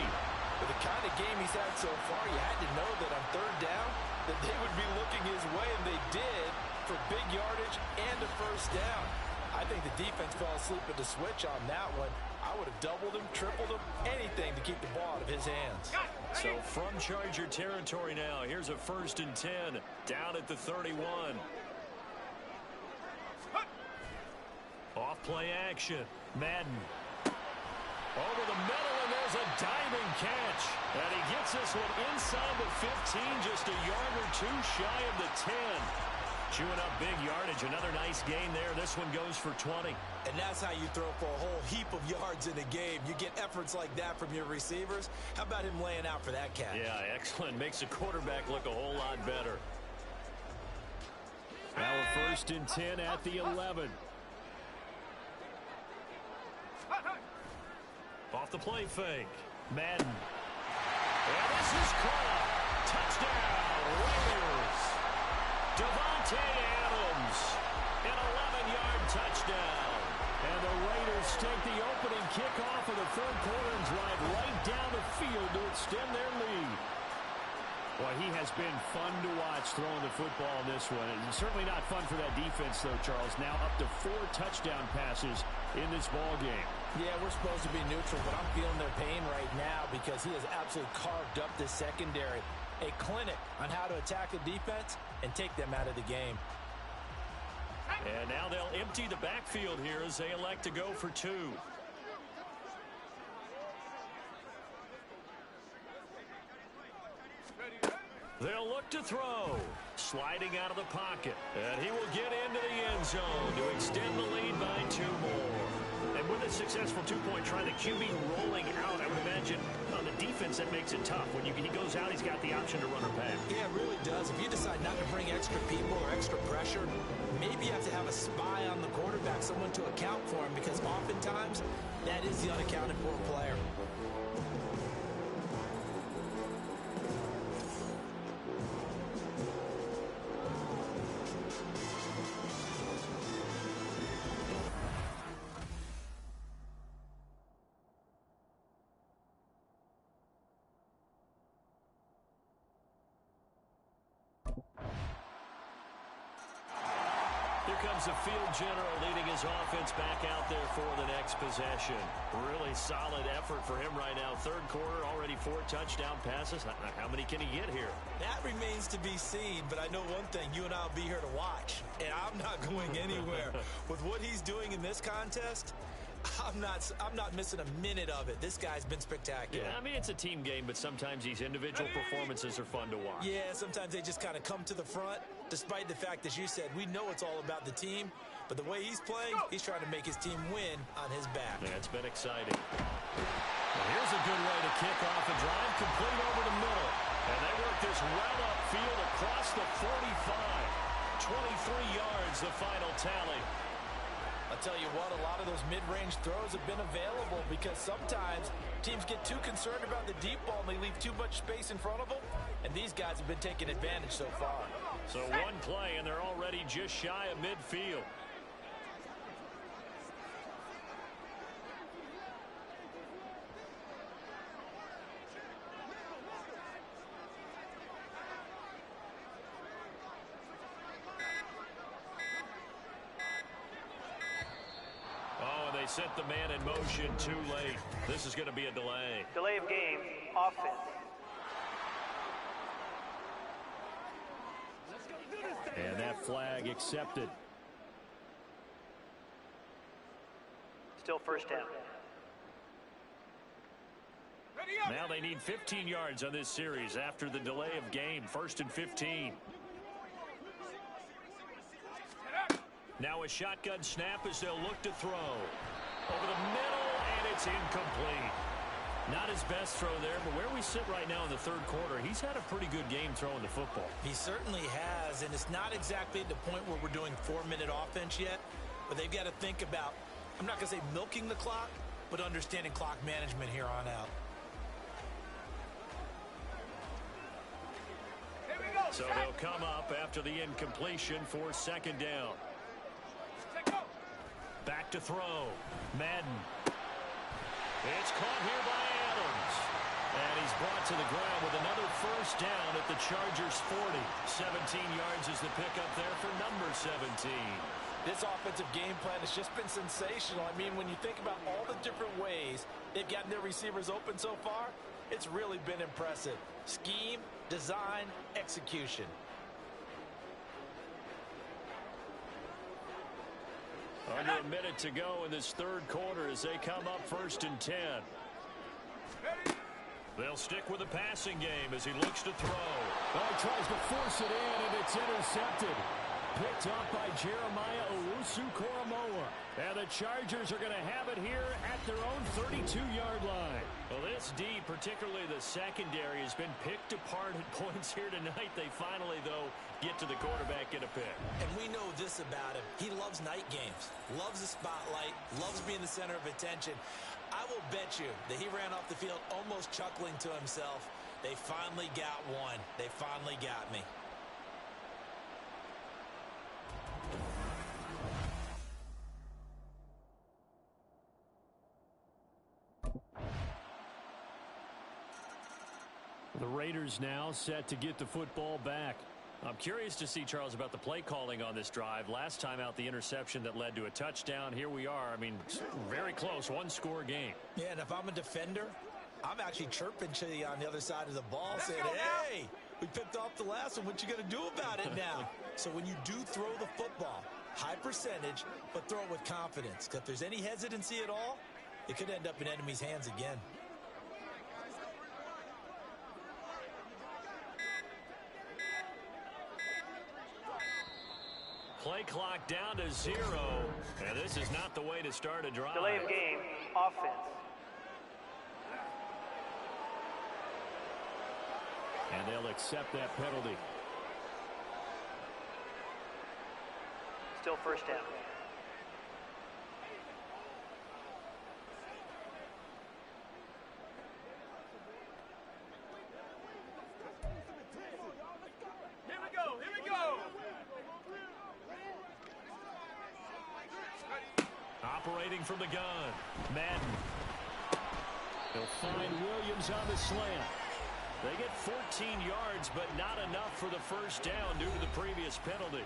With the kind of game he's had so far, you had to know that on 3rd down that they would be looking his way, and they did, for big yardage and a first down. I think the defense fell asleep at the switch on that one. I would have doubled him, tripled him, anything to keep the ball out of his hands. So from Charger territory now, here's a 1st and 10 down at the 31. Off play action. Madden. Over the middle, and there's a diving catch. And he gets this one inside the 15, just a yard or two shy of the 10. Chewing up big yardage. Another nice gain there. This one goes for 20. And that's how you throw for a whole heap of yards in a game. You get efforts like that from your receivers. How about him laying out for that catch? Yeah, excellent. Makes the quarterback look a whole lot better. Now a 1st and 10 at the 11. Off the play fake. Madden. And this is caught. Touchdown, Raiders. Davante Adams. An 11-yard touchdown. And the Raiders take the opening kickoff of the third quarter and drive right down the field to extend their lead. Well, he has been fun to watch throwing the football in this one. It's certainly not fun for that defense, though, Charles. Now up to 4 touchdown passes in this ball game. Yeah, we're supposed to be neutral, but I'm feeling their pain right now because he has absolutely carved up the secondary. A clinic on how to attack the defense and take them out of the game. And now they'll empty the backfield here as they elect to go for 2. They'll look to throw. Sliding out of the pocket. And he will get into the end zone to extend the lead by 2 more. And with a successful 2-point try, the QB rolling out, I would imagine on the defense that makes it tough. When he goes out, he's got the option to run or pass. Yeah, it really does. If you decide not to bring extra people or extra pressure, maybe you have to have a spy on the quarterback, someone to account for him, because oftentimes that is the unaccounted for player. Here comes the field general leading his offense back out there for the next possession. Really solid effort for him right now. Third quarter, already 4 touchdown passes. How many can he get here? That remains to be seen, but I know one thing. You and I will be here to watch, and I'm not going anywhere. With what he's doing in this contest, I'm not missing a minute of it. This guy's been spectacular. Yeah, I mean, it's a team game, but sometimes these individual performances are fun to watch. Yeah, sometimes they just kind of come to the front, despite the fact, as you said, we know it's all about the team, but the way he's playing, he's trying to make his team win on his back. Yeah, it's been exciting. Well, here's a good way to kick off a drive, complete over the middle. And they work this well upfield across the 45. 23 yards, the final tally. I'll tell you what, a lot of those mid-range throws have been available because sometimes teams get too concerned about the deep ball and they leave too much space in front of them, and these guys have been taking advantage so far. So one play, and they're already just shy of midfield. They set the man in motion too late. This is going to be a delay. Delay of game, offense. And that flag accepted. Still first down. Now they need 15 yards on this series after the delay of game. 1st and 15. Now a shotgun snap as they'll look to throw. Over the middle, and it's incomplete. Not his best throw there, but where we sit right now in the third quarter, he's had a pretty good game throwing the football. He certainly has, and it's not exactly at the point where we're doing 4-minute offense yet, but they've got to think about, I'm not going to say milking the clock, but understanding clock management here on out. So they'll come up after the incompletion for 2nd down. Back to throw. Madden. It's caught here by Adams. And he's brought to the ground with another first down at the Chargers' 40. 17 yards is the pickup there for number 17. This offensive game plan has just been sensational. I mean, when you think about all the different ways they've gotten their receivers open so far, it's really been impressive. Scheme, design, execution. Under a minute to go in this third quarter as they come up 1st and 10. They'll stick with the passing game as he looks to throw. Oh, he tries to force it in, and it's intercepted. Picked up by Jeremiah Owusu-Koramoah. And the Chargers are going to have it here at their own 32-yard line. Well, this D, particularly the secondary, has been picked apart at points here tonight. They finally, though, get to the quarterback in a pick. And we know this about him. He loves night games, loves the spotlight, loves being the center of attention. I will bet you that he ran off the field almost chuckling to himself. They finally got one. They finally got me. The Raiders now set to get the football back. I'm curious to see, Charles, about the play calling on this drive. Last time out, the interception that led to a touchdown. Here we are. I mean, very close, one-score game. Yeah, and if I'm a defender, I'm actually chirping to you on the other side of the ball, saying, hey, we picked off the last one. What you going to do about it now? So when you do throw the football, High percentage, but throw it with confidence. If there's any hesitancy at all, it could end up in enemy's hands again. Play clock down to 0. And this is not the way to start a drive. Delay of game, offense. And they'll accept that penalty. Still first down. Here we go, here we go. Operating from the gun. Madden. He'll find Williams on the slant. They get 14 yards, but not enough for the first down due to the previous penalty.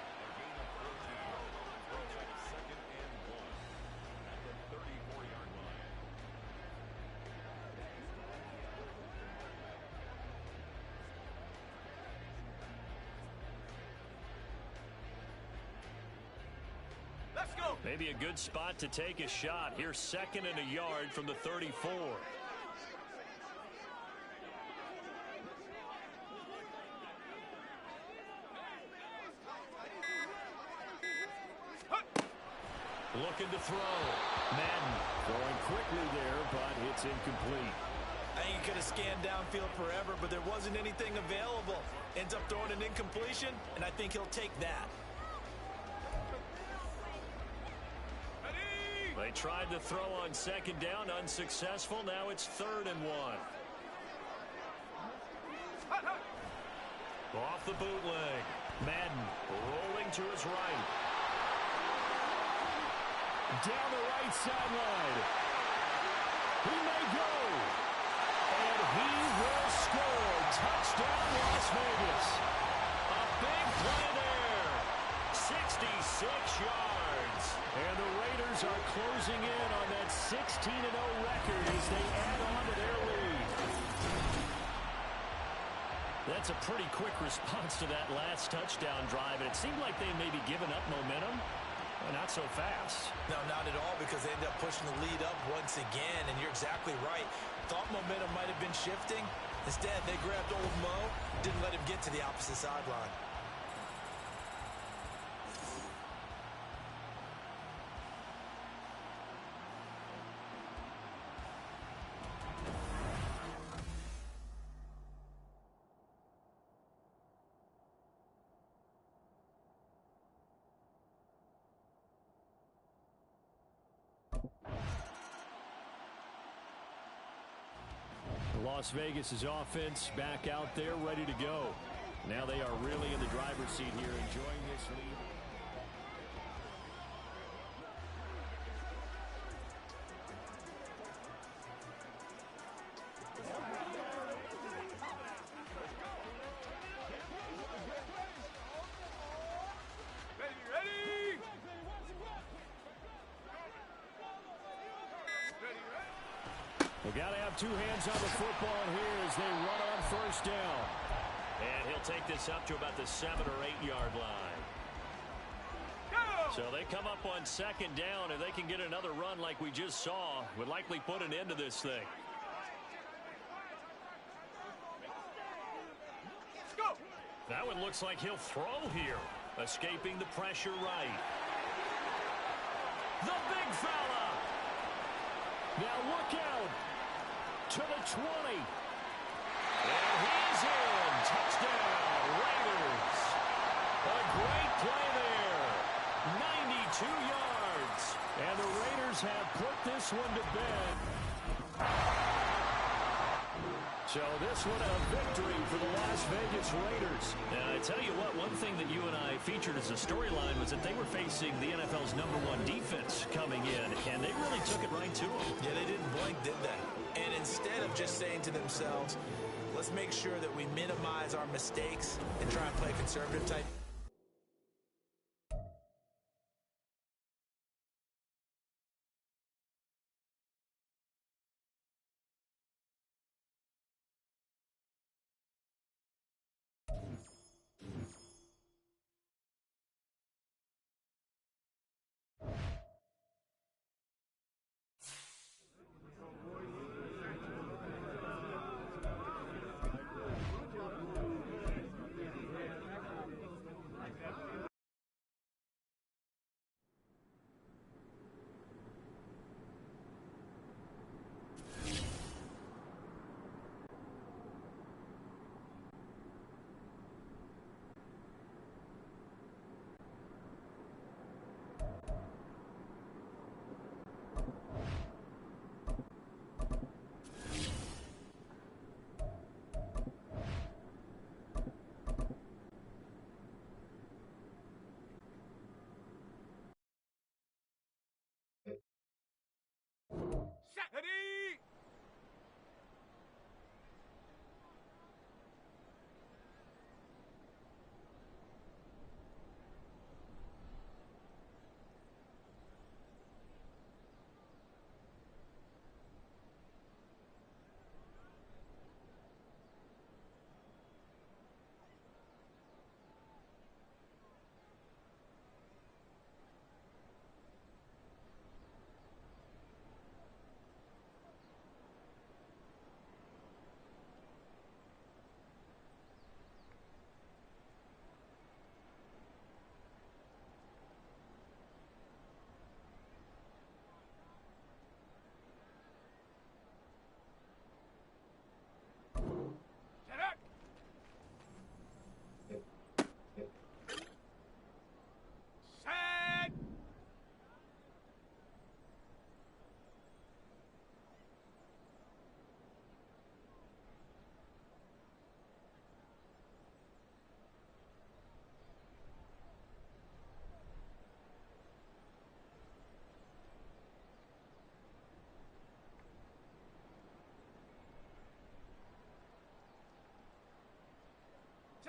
Let's go. Maybe a good spot to take a shot. Here's 2nd and a yard from the 34. Looking to throw. Madden going quickly there, but it's incomplete. I think he could have scanned downfield forever, but there wasn't anything available. Ends up throwing an incompletion, and I think he'll take that. They tried to throw on 2nd down, unsuccessful. Now it's 3rd and 1. Off the bootleg. Madden rolling to his right. Down the right sideline. He may go. And he will score. Touchdown, Las Vegas. A big play there. 66 yards. And the Raiders are closing in on that 16-0 record as they add on to their lead. That's a pretty quick response to that last touchdown drive, and it seemed like they may be giving up momentum. Well, not so fast. No, not at all, because they ended up pushing the lead up once again, and you're exactly right. Thought momentum might have been shifting. Instead, they grabbed old Mo, didn't let him get to the opposite sideline. Las Vegas' offense back out there ready to go. Now they are really in the driver's seat here, enjoying this lead. They got to have two hands on the football here as they run on first down. And he'll take this up to about the 7 or 8 yard line. So they come up on 2nd down, and they can get another run like we just saw. Would likely put an end to this thing. That one looks like he'll throw here. Escaping the pressure right. The big fella. Now look out. To the 20. And he's in. Touchdown, Raiders. A great play there. 92 yards. And the Raiders have put this one to bed. So this one a victory for the Las Vegas Raiders. Now, I tell you what, one thing that you and I featured as a storyline was that they were facing the NFL's #1 defense coming in, and they really took it right to them. Yeah, they didn't blink, did they? And instead of just saying to themselves, let's make sure that we minimize our mistakes and try and play a conservative type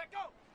Set, go!